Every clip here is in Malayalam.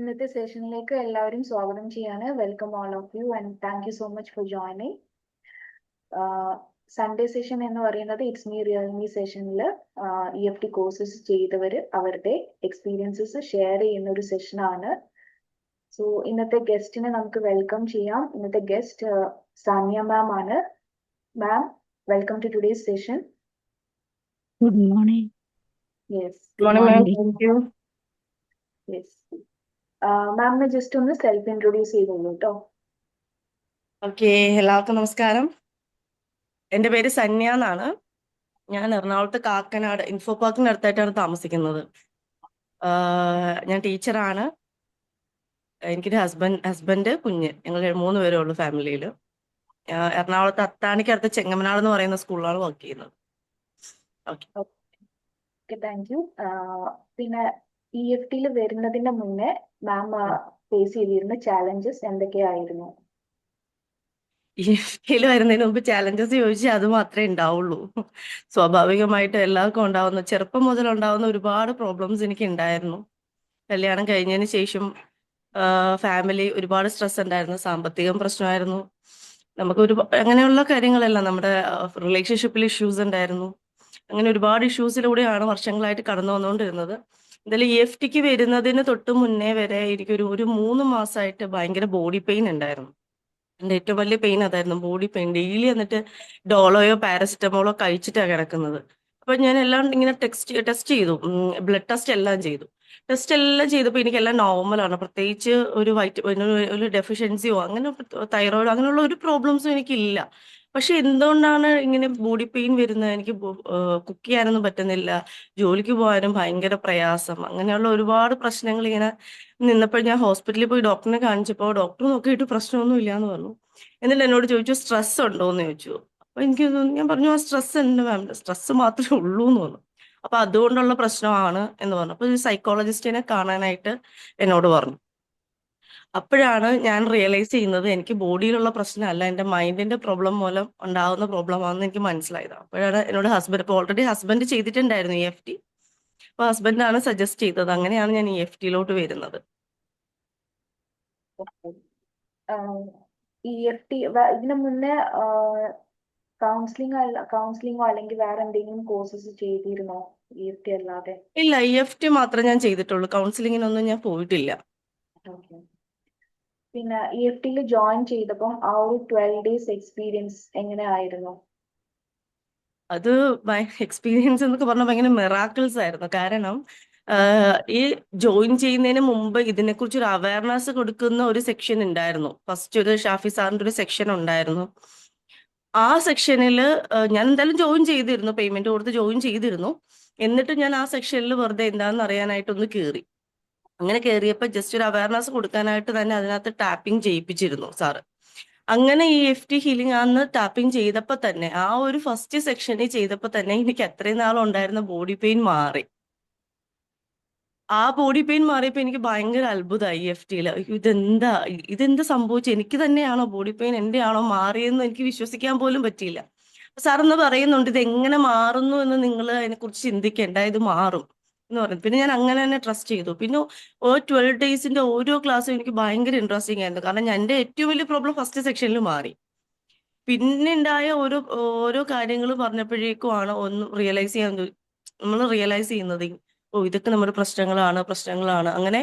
ഇന്നത്തെ സെഷനിലേക്ക് എല്ലാവരും സ്വാഗതം ചെയ്യാണ്. Welcome all of you and thank you so much for joining. Sunday session എന്ന് പറയുന്നത് ഇറ്റ്സ് മീ റിയൽമി സെഷനിൽ EFT കോഴ്സസ് ചെയ്തവർ അവരുടെ എക്സ്പീരിയൻസസ് ഷെയർ ചെയ്യുന്ന ഒരു സെഷനാണ്. സോ ഇന്നത്തെ ഗസ്റ്റിനെ നമുക്ക് വെൽക്കം ചെയ്യാം. ഇന്നത്തെ ഗസ്റ്റ് സാനിയ മാം ആണ്. Ma'am, welcome to today's session. Good morning. Yes, Good good morning, ma'am. Morning. Thank you. Yes, മാമിനെ ജസ്റ്റ് ഒന്ന് സെൽഫ് ഇൻട്രൊഡ്യൂസ് ചെയ്തോളൂ കേട്ടോ. ഓക്കെ, എല്ലാവർക്കും നമസ്കാരം. എൻ്റെ പേര് സന്യ എന്നാണ്. ഞാൻ എറണാകുളത്ത് കാക്കനാട് ഇൻഫോ പാർക്കിന് അടുത്തായിട്ടാണ് താമസിക്കുന്നത്. ഞാൻ ടീച്ചറാണ്. എനിക്കൊരു ഹസ്ബൻഡ് കുഞ്ഞ്, ഞങ്ങൾ 3 പേരേ ഉള്ളൂ ഫാമിലിയിൽ. എറണാകുളത്ത് അത്താണിക്ക് അടുത്ത് ചെങ്ങമനാട് എന്ന് പറയുന്ന സ്കൂളിലാണ് വർക്ക് ചെയ്യുന്നത്. Okay, okay, thank you. പിന്നെ EFT വരുന്നതിന്റെ മുന്നേ മാം ഫേസ് ചെയ്തിരുന്ന ചാലഞ്ചസ് എന്തൊക്കെയായിരുന്നു? EFTയിൽ വരുന്നതിന് മുമ്പ് ചാലഞ്ചസ് ചോദിച്ചാൽ അത് മാത്രമേ ഉണ്ടാവുള്ളൂ. സ്വാഭാവികമായിട്ട് എല്ലാവർക്കും ഉണ്ടാവുന്ന, ചെറുപ്പം മുതൽ ഉണ്ടാവുന്ന ഒരുപാട് പ്രോബ്ലംസ് എനിക്ക് ഉണ്ടായിരുന്നു. കല്യാണം കഴിഞ്ഞതിന് ശേഷം ഫാമിലി ഒരുപാട് സ്ട്രെസ് ഉണ്ടായിരുന്നു, സാമ്പത്തികം പ്രശ്നമായിരുന്നു, നമുക്ക് അങ്ങനെയുള്ള കാര്യങ്ങളെല്ലാം, നമ്മുടെ റിലേഷൻഷിപ്പിൽ ഇഷ്യൂസ് ഉണ്ടായിരുന്നു. അങ്ങനെ ഒരുപാട് ഇഷ്യൂസിലൂടെയാണ് വർഷങ്ങളായിട്ട് കടന്നു വന്നുകൊണ്ടിരുന്നത്. എന്തായാലും EFTക്ക് വരുന്നതിന് തൊട്ട് മുന്നേ വരെ എനിക്കൊരു 3 മാസമായിട്ട് ഭയങ്കര ബോഡി പെയിൻ ഉണ്ടായിരുന്നു. എൻ്റെ ഏറ്റവും വലിയ പെയിൻ അതായിരുന്നു, ബോഡി പെയിൻ. ഡെയിലി എന്നിട്ട് ഡോളോയോ പാരസിറ്റമോളോ കഴിച്ചിട്ടാണ് കിടക്കുന്നത്. അപ്പൊ ഞാൻ എല്ലാം ഇങ്ങനെ ടെസ്റ്റ് ചെയ്തു, ബ്ലഡ് ടെസ്റ്റ് എല്ലാം ചെയ്തു. ടെസ്റ്റ് എല്ലാം ചെയ്തപ്പോൾ എനിക്കെല്ലാം നോർമലാണ്. പ്രത്യേകിച്ച് ഒരു ഡെഫിഷ്യൻസിയോ അങ്ങനെ തൈറോയിഡോ അങ്ങനെയുള്ള ഒരു പ്രോബ്ലംസും എനിക്കില്ല. പക്ഷെ എന്തുകൊണ്ടാണ് ഇങ്ങനെ ബോഡി പെയിൻ വരുന്നത്? എനിക്ക് കുക്ക് ചെയ്യാനൊന്നും പറ്റുന്നില്ല, ജോലിക്ക് പോകാനും ഭയങ്കര പ്രയാസം, അങ്ങനെയുള്ള ഒരുപാട് പ്രശ്നങ്ങൾ ഇങ്ങനെ നിന്നപ്പോൾ ഞാൻ ഹോസ്പിറ്റലിൽ പോയി ഡോക്ടറിനെ കാണിച്ചപ്പോൾ ഡോക്ടർ നോക്കിയിട്ട് പ്രശ്നമൊന്നും ഇല്ലാന്ന് പറഞ്ഞു. എന്നിട്ട് എന്നോട് ചോദിച്ചു സ്ട്രെസ് ഉണ്ടോ എന്ന് ചോദിച്ചു. അപ്പൊ ഞാൻ പറഞ്ഞു ആ സ്ട്രെസ് ഉണ്ട് മാം, സ്ട്രെസ് മാത്രമേ ഉള്ളൂ എന്ന് പറഞ്ഞു. അപ്പൊ അതുകൊണ്ടുള്ള പ്രശ്നമാണ് എന്ന് പറഞ്ഞു. അപ്പൊ ഒരു സൈക്കോളജിസ്റ്റിനെ കാണാനായിട്ട് എന്നോട് പറഞ്ഞു. അപ്പോഴാണ് ഞാൻ റിയലൈസ് ചെയ്യുന്നത് എനിക്ക് ബോഡിയിലുള്ള പ്രശ്നമല്ല, എൻ്റെ മൈൻഡിന്റെ പ്രോബ്ലം മൂലം ഉണ്ടാകുന്ന പ്രോബ്ലം ആണെന്ന് എനിക്ക് മനസ്സിലായത്. അപ്പോഴാണ് എന്നോട് ഹസ്ബൻഡ്, ഇപ്പോൾ ഓൾറെഡി ഹസ്ബൻഡ് ചെയ്തിട്ടുണ്ടായിരുന്നു EFT. അപ്പൊ ഹസ്ബൻഡാണ് സജസ്റ്റ് ചെയ്തത്. അങ്ങനെയാണ് ഞാൻ EFTയിലോട്ട് വരുന്നത്. EFT ഇതിനു മുന്നേ കൗൺസിലിംഗോ അല്ലെങ്കിൽ വേറെ എന്തെങ്കിലും കോഴ്സസ് ചെയ്തിരുന്നോ EFT അല്ലാതെ? ഇല്ല, EFT മാത്രമേ ഞാൻ ചെയ്തിട്ടുള്ളൂ, കൗൺസിലിങ്ങിനൊന്നും ഞാൻ പോയിട്ടില്ല. ഓക്കെ. പിന്നെ EFT ജോയിൻ ചെയ്തപ്പോൾ ആ ഒരു 12 days എക്സ്പീരിയൻസ് എങ്ങനെയായിരുന്നു? അത് എക്സ്പീരിയൻസ് എന്നൊക്കെ പറഞ്ഞാൽ ഭയങ്കര മിറാക്കിൾസ് ആയിരുന്നു. കാരണം ഈ ജോയിൻ ചെയ്യുന്നതിന് മുമ്പ് ഇതിനെക്കുറിച്ച് ഒരു അവയർനെസ് കൊടുക്കുന്ന ഒരു സെക്ഷൻ ഉണ്ടായിരുന്നു. ഫസ്റ്റ് ഒരു ഷാഫി സാറിന്റെ ഒരു സെക്ഷൻ ഉണ്ടായിരുന്നു. ആ സെക്ഷനിൽ ഞാൻ എന്തായാലും ജോയിൻ ചെയ്തിരുന്നു, പേയ്മെന്റ് കൊടുത്ത് ജോയിൻ ചെയ്തിരുന്നു. എന്നിട്ട് ഞാൻ ആ സെക്ഷനിൽ വെറുതെ എന്താണെന്ന് അറിയാനായിട്ടൊന്ന് കയറി. അങ്ങനെ കയറിയപ്പോൾ ജസ്റ്റ് ഒരു അവയർനെസ് കൊടുക്കാനായിട്ട് തന്നെ അതിനകത്ത് ടാപ്പിംഗ് ചെയ്യിപ്പിച്ചിരുന്നു സാറ്. അങ്ങനെ ഈ EFT ഹീലിംഗ് അന്ന് ടാപ്പിംഗ് ചെയ്തപ്പോൾ തന്നെ, ആ ഒരു ഫസ്റ്റ് സെക്ഷനിൽ ചെയ്തപ്പോൾ തന്നെ എനിക്ക് അത്രയും നാളുണ്ടായിരുന്ന ബോഡി പെയിൻ മാറി. ആ ബോഡി പെയിൻ മാറിയപ്പോൾ എനിക്ക് ഭയങ്കര അത്ഭുതമായി EFTയിൽ. ഇതെന്താ സംഭവിച്ചു, എനിക്ക് തന്നെയാണോ ബോഡി പെയിൻ, എൻ്റെ ആണോ മാറിയെന്ന് എനിക്ക് വിശ്വസിക്കാൻ പോലും പറ്റിയില്ല. സാറെന്ന് പറയുന്നുണ്ട് ഇത് എങ്ങനെ മാറുന്നു എന്ന് നിങ്ങൾ അതിനെക്കുറിച്ച് ചിന്തിക്കേണ്ട, ഇത് മാറും എന്ന് പറഞ്ഞു. പിന്നെ ഞാൻ അങ്ങനെ തന്നെ ട്രസ്റ്റ് ചെയ്തു. പിന്നെ 12 ഡേയ്സിന്റെ ഓരോ ക്ലാസ്സും എനിക്ക് ഭയങ്കര ഇൻട്രസ്റ്റിംഗ് ആയിരുന്നു. കാരണം എൻ്റെ ഏറ്റവും വലിയ പ്രോബ്ലം ഫസ്റ്റ് സെക്ഷനിൽ മാറി. പിന്നെ ഉണ്ടായ ഓരോ കാര്യങ്ങൾ പറഞ്ഞപ്പോഴേക്കുമാണ് ഒന്ന് നമ്മൾ റിയലൈസ് ചെയ്യുന്നത്, ഇതൊക്കെ നമ്മുടെ പ്രശ്നങ്ങളാണ്. അങ്ങനെ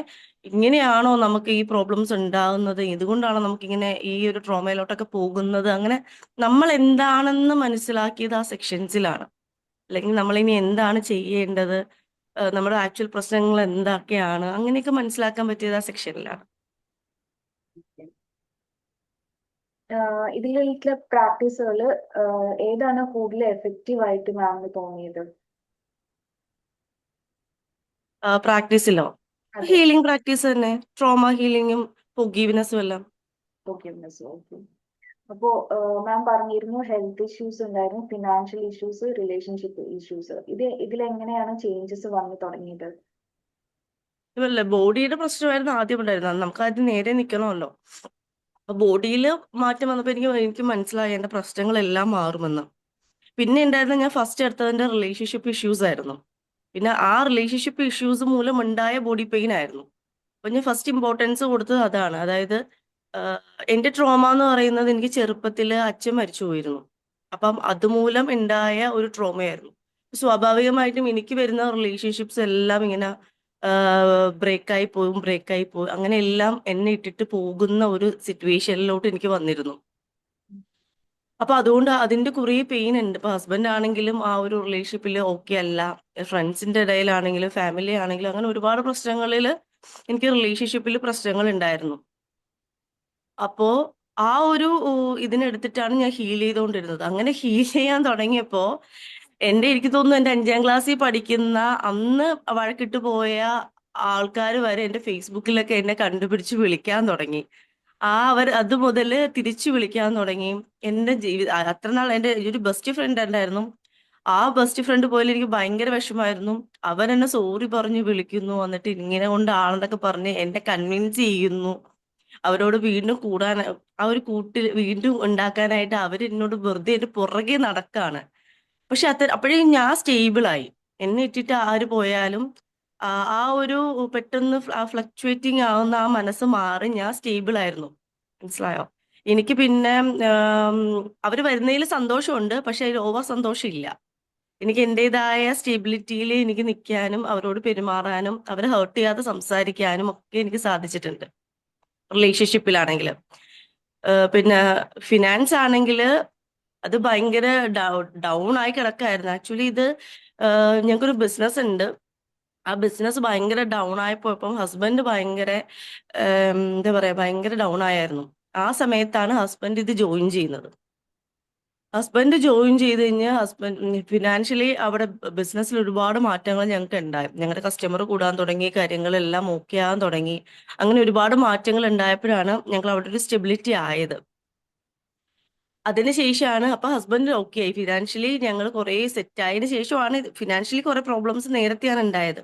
ഇങ്ങനെയാണോ നമുക്ക് ഈ പ്രോബ്ലംസ് ഉണ്ടാകുന്നത്, ഇതുകൊണ്ടാണോ നമുക്ക് ഇങ്ങനെ ഈ ഒരു ട്രോമയിലോട്ടൊക്കെ പോകുന്നത്. അങ്ങനെ നമ്മൾ എന്താണെന്ന് മനസ്സിലാക്കിയത് ആ സെക്ഷൻസിലാണ്. അല്ലെങ്കിൽ നമ്മളിനി എന്താണ് ചെയ്യേണ്ടത്, നമ്മുടെ ആക്ച്വൽ പ്രശ്നങ്ങൾ എന്തൊക്കെയാണ്, അങ്ങനെയൊക്കെ മനസ്സിലാക്കാൻ പറ്റിയത് ആ സെക്ഷനിലാണ്. ഇതിലുള്ള പ്രാക്ടീസുകൾ ഏതാണ് കൂടുതൽ എഫക്റ്റീവ് ആയിട്ട് മാമിന് തോന്നിയത്? പ്രാക്ടീസിലോ? അതെ. ഹീലിംഗ് പ്രാക്ടീസ് തന്നെ, ട്രോമ ഹീലിംഗും ഫൊഗീവ്നെസ്സും എല്ലാം. ഫോർഗിവ്നെസ്. ഓക്കെ. അപ്പോ മാം പറഞ്ഞിരുന്നു ഹെൽത്ത് ഇഷ്യൂസ് ഉണ്ടായിരുന്നു, ഫിനാൻഷ്യൽ ഇഷ്യൂസ്, റിലേഷൻഷിപ്പ് ഇഷ്യൂസ്. ഇതിലെങ്ങനെയാണ് ചേഞ്ചസ് വന്നു തുടങ്ങിയത്? ഇതല്ലേ ബോഡിയുടെ പ്രശ്നമായിരുന്നു ആദ്യം ഉണ്ടായിരുന്നത്. നമുക്ക് ആദ്യം നേരെ നിൽക്കണമല്ലോ. അപ്പൊ ബോഡിയിൽ മാറ്റം വന്നപ്പോൾ എനിക്ക് മനസ്സിലായി എന്റെ പ്രശ്നങ്ങളെല്ലാം മാറുമെന്ന്. പിന്നെ ഉണ്ടായിരുന്ന, ഞാൻ ഫസ്റ്റ് എടുത്തതിന്റെ റിലേഷൻഷിപ്പ് ഇഷ്യൂസ് ആയിരുന്നു. പിന്നെ ആ റിലേഷൻഷിപ്പ് ഇഷ്യൂസ് മൂലം ഉണ്ടായ ബോഡി പെയിൻ ആയിരുന്നു. അപ്പൊ ഞാൻ ഫസ്റ്റ് ഇമ്പോർട്ടൻസ് കൊടുത്തത് അതാണ്. അതായത് ആഹ് എന്റെ ട്രോമ എന്ന് പറയുന്നത് എനിക്ക് ചെറുപ്പത്തിൽ അച്ഛൻ മരിച്ചു പോയിരുന്നു. അപ്പം അതുമൂലം ഉണ്ടായ ഒരു ട്രോമയായിരുന്നു. സ്വാഭാവികമായിട്ടും എനിക്ക് വരുന്ന റിലേഷൻഷിപ്സ് എല്ലാം ഇങ്ങനെ ബ്രേക്കായി പോകും അങ്ങനെ എല്ലാം എന്നെ ഇട്ടിട്ട് പോകുന്ന ഒരു സിറ്റുവേഷനിലോട്ട് എനിക്ക് വന്നിരുന്നു. അപ്പൊ അതുകൊണ്ട് അതിന്റെ കുറേ പെയിൻ ഉണ്ട്. ഇപ്പൊ ഹസ്ബൻഡ് ആണെങ്കിലും ആ ഒരു റിലേഷൻഷിപ്പിൽ ഓക്കെ അല്ല, ഫ്രണ്ട്സിന്റെ ഇടയിലാണെങ്കിലും ഫാമിലി ആണെങ്കിലും അങ്ങനെ ഒരുപാട് പ്രശ്നങ്ങളിൽ എനിക്ക് റിലേഷൻഷിപ്പിൽ പ്രശ്നങ്ങൾ ഉണ്ടായിരുന്നു. അപ്പോ ആ ഒരു ഇതിനെടുത്തിട്ടാണ് ഞാൻ ഹീൽ ചെയ്തുകൊണ്ടിരുന്നത്. അങ്ങനെ ഹീൽ ചെയ്യാൻ തുടങ്ങിയപ്പോ എനിക്ക് തോന്നുന്നു എന്റെ 5ാം ക്ലാസ്സിൽ പഠിക്കുന്ന അന്ന് വഴക്കിട്ട് പോയ ആൾക്കാർ വരെ എന്റെ ഫേസ്ബുക്കിലൊക്കെ എന്നെ കണ്ടുപിടിച്ച് വിളിക്കാൻ തുടങ്ങി. അത് മുതല് തിരിച്ചു വിളിക്കാൻ തുടങ്ങി. എന്റെ അത്ര നാൾ എന്റെ ഒരു ബെസ്റ്റ് ഫ്രണ്ട് ഉണ്ടായിരുന്നു. ആ ബെസ്റ്റ് ഫ്രണ്ട് പോലും എനിക്ക് ഭയങ്കര വിഷമായിരുന്നു. അവൻ എന്നെ സോറി പറഞ്ഞു വിളിക്കുന്നു, എന്നിട്ട് ഇങ്ങനെ കൊണ്ടാണെന്നൊക്കെ പറഞ്ഞ് എന്നെ കൺവിൻസ് ചെയ്യുന്നു. അവരോട് വീണ്ടും കൂടാൻ, ആ ഒരു കൂട്ടിൽ വീണ്ടും ഉണ്ടാക്കാനായിട്ട് അവർ എന്നോട് വെറുതെ എന്റെ പുറകെ നടക്കാണ്. പക്ഷെ അപ്പോഴേ ഞാൻ സ്റ്റേബിളായി. എന്നെ ഇട്ടിട്ട് ആര് പോയാലും ആ ഒരു പെട്ടെന്ന് ഫ്ലക്ച്വേറ്റിംഗ് ആവുന്ന ആ മനസ്സ് മാറി ഞാൻ സ്റ്റേബിൾ ആയിരുന്നു. മനസ്സിലായോ? എനിക്ക് പിന്നെ അവര് വരുന്നതിൽ സന്തോഷമുണ്ട്, പക്ഷെ അതിൽ ഓവർ സന്തോഷം ഇല്ല. എനിക്ക് എന്റേതായ സ്റ്റെബിലിറ്റിയിൽ എനിക്ക് നിൽക്കാനും അവരോട് പെരുമാറാനും അവരെ ഹേർട്ട് ചെയ്യാതെ സംസാരിക്കാനും ഒക്കെ എനിക്ക് സാധിച്ചിട്ടുണ്ട് റിലേഷൻഷിപ്പിലാണെങ്കിൽ. പിന്നെ ഫിനാൻസ് ആണെങ്കിൽ അത് ഭയങ്കര ഡൗൺ ആയി കിടക്കായിരുന്നു. ആക്ച്വലി ഇത് ഞങ്ങൾക്കൊരു ബിസിനസ് ഉണ്ട്. ആ ബിസിനസ് ഭയങ്കര ഡൗൺ ആയപ്പോയപ്പം ഹസ്ബൻഡ് ഭയങ്കര എന്താ പറയാ ഭയങ്കര ഡൗൺ ആയിരുന്നു. ആ സമയത്താണ് ഹസ്ബൻഡ് ഇത് ജോയിൻ ചെയ്യുന്നത്. ഹസ്ബൻഡ് ജോയിൻ ചെയ്ത് കഴിഞ്ഞാൽ ഫിനാൻഷ്യലി അവിടെ ബിസിനസ്സിൽ ഒരുപാട് മാറ്റങ്ങൾ ഞങ്ങൾക്ക് ഉണ്ടായി. ഞങ്ങളുടെ കസ്റ്റമർ കൂടാൻ തുടങ്ങി, കാര്യങ്ങളെല്ലാം ഓക്കെ ആകാൻ തുടങ്ങി. അങ്ങനെ ഒരുപാട് മാറ്റങ്ങൾ ഉണ്ടായപ്പോഴാണ് ഞങ്ങൾ അവിടെ ഒരു സ്റ്റെബിലിറ്റി ആയത്. അതിനുശേഷമാണ് അപ്പൊ ഹസ്ബൻഡ് ഓക്കെ ആയി. ഫിനാൻഷ്യലി ഞങ്ങൾ കുറെ സെറ്റ് ആയതിനു ശേഷമാണ് ഫിനാൻഷ്യലി കുറെ പ്രോബ്ലംസ് നേരത്തെയാണ് ഉണ്ടായത്.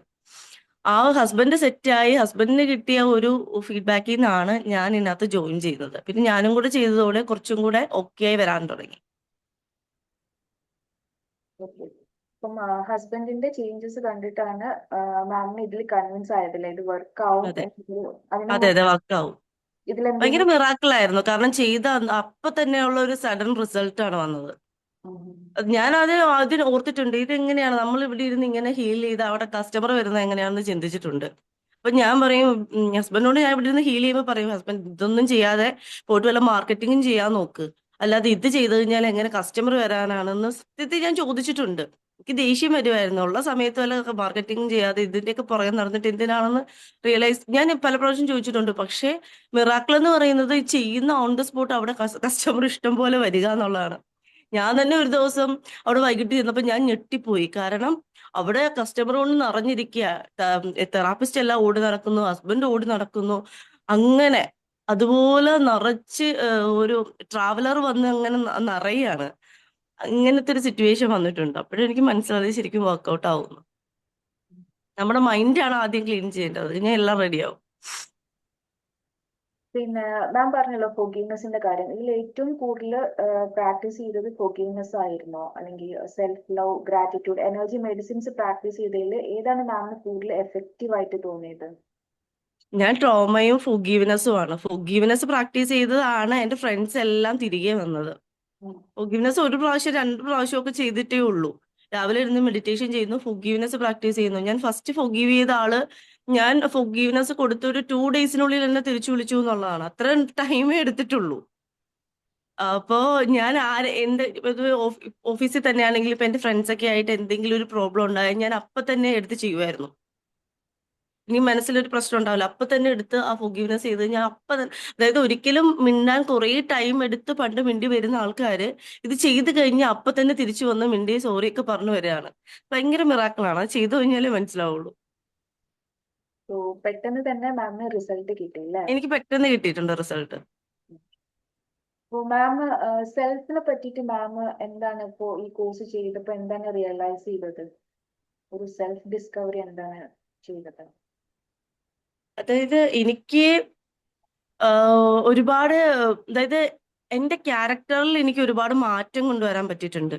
ആ ഹസ്ബൻഡ് സെറ്റായി, ഹസ്ബൻഡിന് കിട്ടിയ ഒരു ഫീഡ്ബാക്കിൽ നിന്നാണ് ഞാൻ ഇതിനകത്ത് ജോയിൻ ചെയ്തത്. പിന്നെ ഞാനും കൂടെ ചെയ്തതോടെ കുറച്ചും കൂടെ ഓക്കെ ആയി വരാൻ തുടങ്ങി. ഓക്കെ. അപ്പം ഹസ്ബൻഡിന്റെ ചേഞ്ചസ് കണ്ടിട്ടാണ് മാമിന് ഇതിൽ കൺവിൻസ് ആയതല്ലേ ഇത് വർക്ക് ആവും അതെ അതിന് അതെ അതെ, വർക്കാവും. ഭയങ്കര ഇതിലെന്തെങ്കിലും മിറാക്കിളായിരുന്നു. കാരണം ചെയ്ത അപ്പൊ തന്നെയുള്ള ഒരു സഡൻ റിസൾട്ട് ആണ് വന്നത്. ഞാൻ അതിന് ഓർത്തിട്ടുണ്ട്, ഇതെങ്ങനെയാണ് നമ്മൾ ഇവിടെ ഇരുന്ന് ഇങ്ങനെ ഹീൽ ചെയ്ത് അവിടെ കസ്റ്റമർ വരുന്നത് എങ്ങനെയാണെന്ന് ചിന്തിച്ചിട്ടുണ്ട്. അപ്പൊ ഞാൻ പറയും, ഹസ്ബൻഡിനോട് ഞാൻ ഇവിടെ ഇരുന്ന് ഹീൽ ചെയ്യുമ്പോൾ പറയും, ഹസ്ബൻഡ് ഇതൊന്നും ചെയ്യാതെ പോയിട്ട് വല്ല മാർക്കറ്റിംഗും ചെയ്യാൻ നോക്ക്, അല്ലാതെ ഇത് ചെയ്ത് കഴിഞ്ഞാൽ എങ്ങനെ കസ്റ്റമർ വരാനാണെന്ന് സത്യത്തിൽ ഞാൻ ചോദിച്ചിട്ടുണ്ട്. എനിക്ക് ദേഷ്യം വരുമായിരുന്നു. ഉള്ള സമയത്ത് വല്ല മാർക്കറ്റിംഗും ചെയ്യാതെ ഇതിന്റെയൊക്കെ പുറകെ നടന്നിട്ട് എന്തിനാണെന്ന് റിയലൈസ് ഞാൻ പല പ്രാവശ്യം ചോദിച്ചിട്ടുണ്ട്. പക്ഷേ മിറാക്കിൾ എന്ന് പറയുന്നത് ഈ ചെയ്യുന്ന ഓൺ ദ സ്പോട്ട് അവിടെ കസ്റ്റമർ ഇഷ്ടം പോലെ വരിക എന്നുള്ളതാണ്. ഞാൻ തന്നെ ഒരു ദിവസം അവിടെ വൈകിട്ട് ചെന്നപ്പോൾ ഞാൻ ഞെട്ടിപ്പോയി. കാരണം അവിടെ കസ്റ്റമർ കൊണ്ട് നിറഞ്ഞിരിക്കുക. തെറാപ്പിസ്റ്റ് എല്ലാം ഓടി നടക്കുന്നു, ഹസ്ബൻഡ് ഓടി നടക്കുന്നു. അങ്ങനെ അതുപോലെ നിറച്ച് ഒരു ട്രാവലർ വന്ന് അങ്ങനെ നിറയാണ്. അങ്ങനത്തെ ഒരു സിറ്റുവേഷൻ വന്നിട്ടുണ്ട്. അപ്പോഴെനിക്ക് മനസ്സിലായത് ശരിക്കും വർക്കൗട്ട് ആവുന്നു. നമ്മുടെ മൈൻഡാണ് ആദ്യം ക്ലീൻ ചെയ്യേണ്ടത്, ഇനി എല്ലാം റെഡിയാവും. പിന്നെ മാം പറഞ്ഞല്ലോ ഫോർഗീവ്നെസിന്റെ കാര്യം. ഇതിൽ ഏറ്റവും കൂടുതൽ പ്രാക്ടീസ് ചെയ്തത് ഫോർഗീവ്നെസ് ആയിരുന്നോ, അല്ലെങ്കിൽ self love, gratitude, energy medicines practice ചെയ്തതിൽ ഏതാണ് മാമിന് കൂടുതൽ എഫക്റ്റീവ് ആയിട്ട് തോന്നിയത്? ഞാൻ ട്രോമയും ഫുഗീവ്നെസ്സും ആണ്. ഫുഗീവ്നെസ് പ്രാക്ടീസ് ചെയ്തതാണ് എന്റെ ഫ്രണ്ട്സ് എല്ലാം തിരികെ വന്നത്. ഫുഗീവ്നെസ് ഒരു പ്രാവശ്യം 2 പ്രാവശ്യം ഒക്കെ ചെയ്തിട്ടേ ഉള്ളൂ. രാവിലെ ഇരുന്ന് മെഡിറ്റേഷൻ ചെയ്യുന്നു, ഫുഗീവ്നെസ് പ്രാക്ടീസ് ചെയ്യുന്നു. ഞാൻ ഫസ്റ്റ് ഫുഗീവ് ചെയ്ത ആള്, ഞാൻ ഫുഗീവ്നെസ് കൊടുത്ത ഒരു 2 ഡേയ്സിനുള്ളിൽ എന്നെ തിരിച്ചു വിളിച്ചു എന്നുള്ളതാണ്. അത്ര ടൈമേ എടുത്തിട്ടുള്ളൂ. അപ്പോ ഞാൻ ഓഫീസിൽ തന്നെയാണെങ്കിൽ ഇപ്പൊ എന്റെ ഫ്രണ്ട്സ് ഒക്കെ ആയിട്ട് എന്തെങ്കിലും ഒരു പ്രോബ്ലം ഉണ്ടായാൽ ഞാൻ അപ്പൊ തന്നെ എടുത്ത് ചെയ്യുമായിരുന്നു. ഇനി മനസ്സിലൊരു പ്രശ്നം ഉണ്ടാവില്ല, അപ്പൊ തന്നെ എടുത്ത് ആ ഫൊഗീവ്നെസ് ചെയ്ത് ഞാൻ അതായത് ഒരിക്കലും മിണ്ടാൻ കുറേ ടൈം എടുത്ത് പണ്ട് മിണ്ടി വരുന്ന ആൾക്കാര് ഇത് ചെയ്ത് കഴിഞ്ഞാൽ അപ്പൊ തന്നെ തിരിച്ചു വന്ന് മിണ്ടി സോറി ഒക്കെ പറഞ്ഞു വരികയാണ്. ഭയങ്കര മിറാക്കിളാണ്. അത് ചെയ്തു കഴിഞ്ഞാലേ മനസ്സിലാവുള്ളൂ. സോ പെട്ടെന്ന് തന്നെ മാമിന് റിസൾട്ട് കിട്ടി അല്ലേ? എനിക്ക് പെട്ടെന്ന് കിട്ടിയിട്ടുണ്ട് റിസൾട്ട്. അപ്പൊ മാം സെൽഫിനെ പറ്റിയിട്ട് മാം എന്താണ് ഇപ്പോ ഈ കോഴ്സ് ചെയ്തപ്പോ എന്താണ് റിയലൈസ് ചെയ്തത്? ഒരു സെൽഫ് ഡിസ്കവറി എന്താണ് ചെയ്തത്? അതായത് എനിക്ക് ഒരുപാട്, അതായത് എന്റെ ക്യാരക്ടറിൽ എനിക്ക് ഒരുപാട് മാറ്റം കൊണ്ടുവരാൻ പറ്റിയിട്ടുണ്ട്.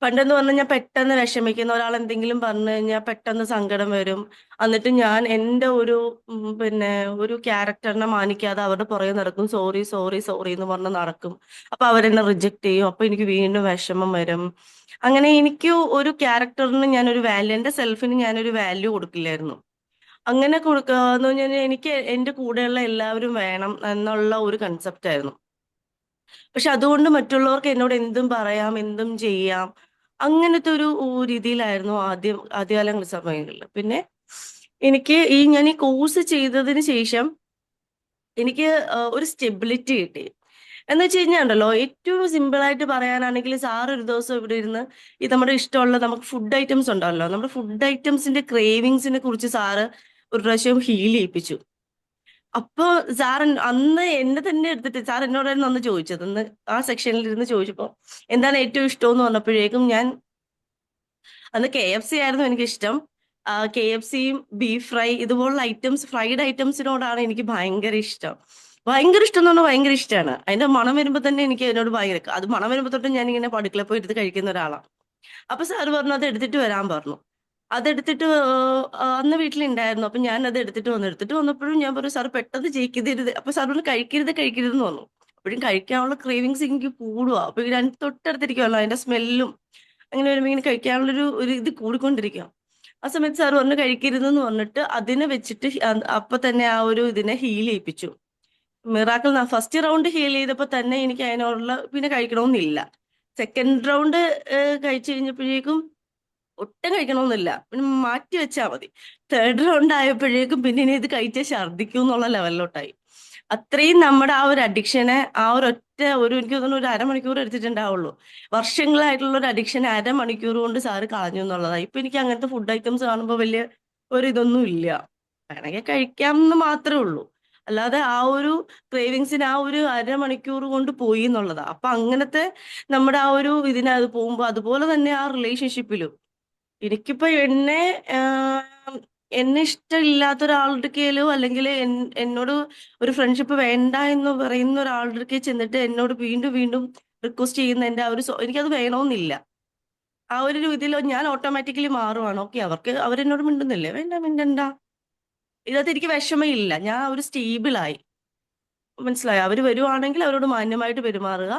പണ്ടെന്ന് പറഞ്ഞാൽ ഞാൻ പെട്ടെന്ന് വിഷമിക്കുന്ന ഒരാൾ എന്തെങ്കിലും പറഞ്ഞു കഴിഞ്ഞാൽ പെട്ടെന്ന് സങ്കടം വരും. എന്നിട്ട് ഞാൻ എൻ്റെ ഒരു പിന്നെ ഒരു ക്യാരക്ടറിനെ മാനിക്കാതെ അവരുടെ പുറകെ നടക്കും. സോറി സോറി സോറി എന്ന് പറഞ്ഞ് നടക്കും. അപ്പൊ അവരെന്നെ റിജക്ട് ചെയ്യും. അപ്പൊ എനിക്ക് വീണ്ടും വിഷമം വരും. അങ്ങനെ എനിക്ക് ഒരു ക്യാരക്ടറിന് ഞാനൊരു വാല്യൂ, എൻ്റെ സെൽഫിന് ഞാനൊരു വാല്യൂ കൊടുക്കില്ലായിരുന്നു. അങ്ങനെ കൊടുക്കാന്ന് പറഞ്ഞാൽ എനിക്ക് എൻ്റെ കൂടെയുള്ള എല്ലാവരും വേണം എന്നുള്ള ഒരു കൺസെപ്റ്റ് ആയിരുന്നു. പക്ഷെ അതുകൊണ്ട് മറ്റുള്ളവർക്ക് എന്നോട് എന്തും പറയാം, എന്തും ചെയ്യാം. അങ്ങനത്തെ ഒരു രീതിയിലായിരുന്നു ആദ്യകാല സമയങ്ങളിൽ. പിന്നെ ഞാൻ ഈ കോഴ്സ് ചെയ്തതിന് ശേഷം എനിക്ക് ഒരു സ്റ്റെബിലിറ്റി കിട്ടി. എന്ന് വെച്ച് കഴിഞ്ഞാൽ ഉണ്ടല്ലോ, ഏറ്റവും സിമ്പിൾ ആയിട്ട് പറയാനാണെങ്കിൽ സാർ ഒരു ദിവസം ഇവിടെ ഇരുന്ന് നമ്മുടെ ഇഷ്ടമുള്ള നമുക്ക് ഫുഡ് ഐറ്റംസ് ഉണ്ടല്ലോ, നമ്മുടെ ഫുഡ് ഐറ്റംസിന്റെ ക്രേവിങ്സിനെ കുറിച്ച് സാറ് ഒരു പ്രാവശ്യം ഹീൽ ചെയ്യിപ്പിച്ചു. അപ്പൊ സാർ അന്ന് എന്നെ തന്നെ എടുത്തിട്ട് സാർ എന്നോടായിരുന്നു അന്ന് ചോദിച്ചത്. അന്ന് ആ സെക്ഷനിൽ ഇരുന്ന് ചോദിച്ചപ്പോ എന്താണ് ഏറ്റവും ഇഷ്ടം എന്ന് പറഞ്ഞപ്പോഴേക്കും അന്ന് KFC ആയിരുന്നു എനിക്കിഷ്ടം. KFCയും ബീഫ് ഫ്രൈ ഇതുപോലുള്ള ഐറ്റംസ്, ഫ്രൈഡ് ഐറ്റംസിനോടാണ് എനിക്ക് ഭയങ്കര ഇഷ്ടം. ഭയങ്കര ഇഷ്ടം എന്ന് പറഞ്ഞാൽ ഭയങ്കര ഇഷ്ടമാണ്. അതിന്റെ മണം വരുമ്പോ തന്നെ എനിക്ക് അതിനോട് അത് മണം വരുമ്പോ തൊട്ട് ഞാൻ ഇങ്ങനെ അടുക്കളയിൽ പോയി എടുത്ത് കഴിക്കുന്ന ഒരാളാണ്. അപ്പൊ സാറ് പറഞ്ഞു അത് എടുത്തിട്ട് വരാൻ പറഞ്ഞു. അതെടുത്തിട്ട് അന്ന് വീട്ടിലുണ്ടായിരുന്നു. അപ്പൊ ഞാൻ അത് എടുത്തിട്ട് വന്നപ്പോഴും ഞാൻ പറഞ്ഞു സാർ പെട്ടെന്ന് ചെയ്യിക്കരുത്. അപ്പൊ സാർ പറഞ്ഞു കഴിക്കരുത് എന്ന് പറഞ്ഞു. അപ്പോഴും കഴിക്കാനുള്ള ക്രേവിങ്സ് എനിക്ക് കൂടുക. അപ്പൊ ഞാൻ തൊട്ടടുത്തിരിക്കുമല്ലോ, അതിന്റെ സ്മെല്ലും അങ്ങനെ വരുമ്പോ ഇങ്ങനെ കഴിക്കാനുള്ളൊരു ഇത് കൂടിക്കൊണ്ടിരിക്കുക. ആ സമയത്ത് സാർ പറഞ്ഞു കഴിക്കരുതെന്ന് പറഞ്ഞിട്ട് അതിനെ വെച്ചിട്ട് അപ്പൊ തന്നെ ആ ഒരു ഇതിനെ ഹീൽ ചെയ്യിപ്പിച്ചു. മിറാക്കിൾ ഫസ്റ്റ് റൗണ്ട് ഹീൽ ചെയ്തപ്പോ തന്നെ എനിക്ക് അതിനോടുള്ള പിന്നെ കഴിക്കണമെന്നില്ല. സെക്കൻഡ് റൗണ്ട് കഴിച്ചു കഴിഞ്ഞപ്പോഴേക്കും ഒട്ടും കഴിക്കണമെന്നില്ല, പിന്നെ മാറ്റി വെച്ചാൽ മതി. തേർഡ് റൗണ്ട് ആയപ്പോഴേക്കും പിന്നെ ഇനി ഇത് കഴിച്ചാൽ ഛർദ്ദിക്കും എന്നുള്ള ലെവലിലോട്ടായി. അത്രയും നമ്മുടെ ആ ഒരു അഡിക്ഷനെ എനിക്ക് തോന്നുന്നു ഒരു അരമണിക്കൂർ എടുത്തിട്ടുണ്ടാവുള്ളൂ. വർഷങ്ങളായിട്ടുള്ള ഒരു അഡിക്ഷനെ അരമണിക്കൂർ കൊണ്ട് സാറ് കളഞ്ഞു എന്നുള്ളതായി. ഇപ്പൊ എനിക്ക് അങ്ങനത്തെ ഫുഡ് ഐറ്റംസ് കാണുമ്പോൾ വലിയ ഒരു ഇതൊന്നും ഇല്ല. വേണമെങ്കിൽ കഴിക്കാം എന്ന് മാത്രമേ ഉള്ളൂ. അല്ലാതെ ആ ഒരു ക്രേവിങ്സിന് ആ ഒരു അരമണിക്കൂർ കൊണ്ട് പോയി എന്നുള്ളതാ. അപ്പൊ അങ്ങനത്തെ നമ്മുടെ ആ ഒരു ഇതിനത് പോകുമ്പോ അതുപോലെ തന്നെ ആ റിലേഷൻഷിപ്പിലും എനിക്കിപ്പോ എന്നെ ഇഷ്ടമില്ലാത്ത ഒരാളുടെ കയ്യിലോ അല്ലെങ്കിൽ എന്നോട് ഒരു ഫ്രണ്ട്ഷിപ്പ് വേണ്ട എന്ന് പറയുന്ന ഒരാളുടെ അടുക്കൽ ചെന്നിട്ട് എന്നോട് വീണ്ടും വീണ്ടും റിക്വസ്റ്റ് ചെയ്യുന്ന എന്റെ ആ ഒരു എനിക്കത് വേണമെന്നില്ല. ആ ഒരു രീതിയിൽ ഞാൻ ഓട്ടോമാറ്റിക്കലി മാറുവാണ്. ഓക്കെ, അവരെന്നോട് മിണ്ടുന്നില്ലേ, വേണ്ട മിണ്ടണ്ട. ഇതിനകത്ത് എനിക്ക് വിഷമയില്ല. ഞാൻ ഒരു സ്റ്റേബിളായി. മനസ്സിലായോ? അവര് വരുവാണെങ്കിൽ അവരോട് മാന്യമായിട്ട് പെരുമാറുക.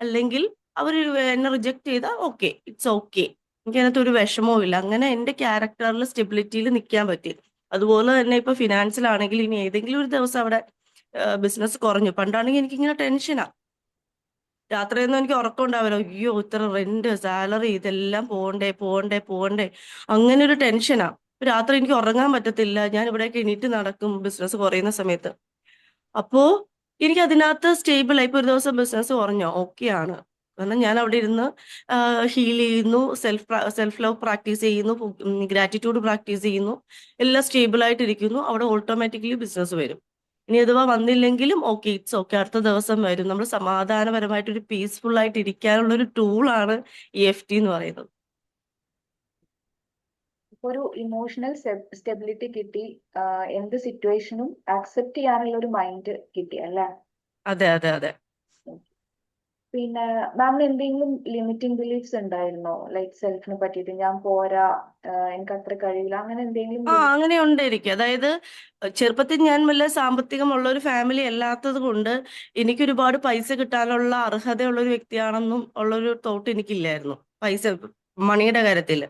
അല്ലെങ്കിൽ അവർ എന്നെ റിജക്ട് ചെയ്താൽ ഓക്കെ, ഇറ്റ്സ് ഓക്കെ. എനിക്കതിനകത്ത് ഒരു വിഷമവും ഇല്ല. അങ്ങനെ എന്റെ ക്യാരക്ടറിൽ സ്റ്റെബിലിറ്റിയിൽ നിൽക്കാൻ പറ്റി. അതുപോലെ തന്നെ ഇപ്പൊ ഫിനാൻസിലാണെങ്കിൽ ഇനി ഏതെങ്കിലും ഒരു ദിവസം അവിടെ ബിസിനസ് കുറഞ്ഞു. പണ്ടാണെങ്കിൽ എനിക്കിങ്ങനെ ടെൻഷനാ. രാത്രിയൊന്നും എനിക്ക് ഉറക്കം ഉണ്ടാവില്ല. അയ്യോ, ഇത്ര റെന്റ്, സാലറി ഇതെല്ലാം പോണ്ടേ പോണ്ടേ പോണ്ടേ, അങ്ങനെ ഒരു ടെൻഷനാ. രാത്രി എനിക്ക് ഉറങ്ങാൻ പറ്റത്തില്ല. ഞാൻ ഇവിടെയൊക്കെ എണീറ്റ് നടക്കും ബിസിനസ് കുറയുന്ന സമയത്ത്. അപ്പോ എനിക്ക് അതിനകത്ത് സ്റ്റേബിൾ ആയി. ഇപ്പൊ ഒരു ദിവസം ബിസിനസ് കുറഞ്ഞോ, ഓക്കെ ആണ്. കാരണം ഞാൻ അവിടെ ഇരുന്ന് ഹീൽ ചെയ്യുന്നു, സെൽഫ് ലവ് പ്രാക്ടീസ് ചെയ്യുന്നു, ഗ്രാറ്റിറ്റ്യൂഡ് പ്രാക്ടീസ് ചെയ്യുന്നു, എല്ലാം സ്റ്റേബിൾ ആയിട്ടിരിക്കുന്നു. അവിടെ ഓട്ടോമാറ്റിക്കലി ബിസിനസ് വരും. ഇനി അഥവാ വന്നില്ലെങ്കിലും ഓക്കെ, ഇറ്റ്സ് ഓക്കെ, അടുത്ത ദിവസം വരും. നമ്മൾ സമാധാനപരമായിട്ട് ഒരു പീസ്ഫുൾ ആയിട്ട് ഇരിക്കാനുള്ള ഒരു ടൂളാണ് EFT എന്ന് പറയുന്നത്. ഒരു ഇമോഷണൽ സ്റ്റെബിലിറ്റി കിട്ടി, എന്ത് സിറ്റുവേഷനും ആക്സെപ്റ്റ് ചെയ്യാനുള്ള ഒരു മൈൻഡ് കിട്ടി അല്ലേ? അതെ അതെ അതെ. പിന്നെ മാമിന് എന്തെങ്കിലും ലിമിറ്റിംഗ് ബിലീഫ്സ് ഉണ്ടായിരുന്നോ? ലൈക്ക് സെൽഫിനെ പറ്റിയിട്ട് ഞാൻ പോരാ, എനിക്ക് അത്ര കഴിയില്ല, അങ്ങനെ എന്തെങ്കിലും അങ്ങനെ ഉണ്ടായിരിക്കും. അതായത് ചെറുപ്പത്തിൽ ഞാൻ വല്ല സാമ്പത്തികമുള്ള ഒരു ഫാമിലി അല്ലാത്തത് കൊണ്ട് എനിക്ക് ഒരുപാട് പൈസ കിട്ടാനുള്ള അർഹതയുള്ള ഒരു വ്യക്തിയാണെന്നും ഉള്ളൊരു തോട്ട് എനിക്കില്ലായിരുന്നു. മണിയുടെ കാര്യത്തില്.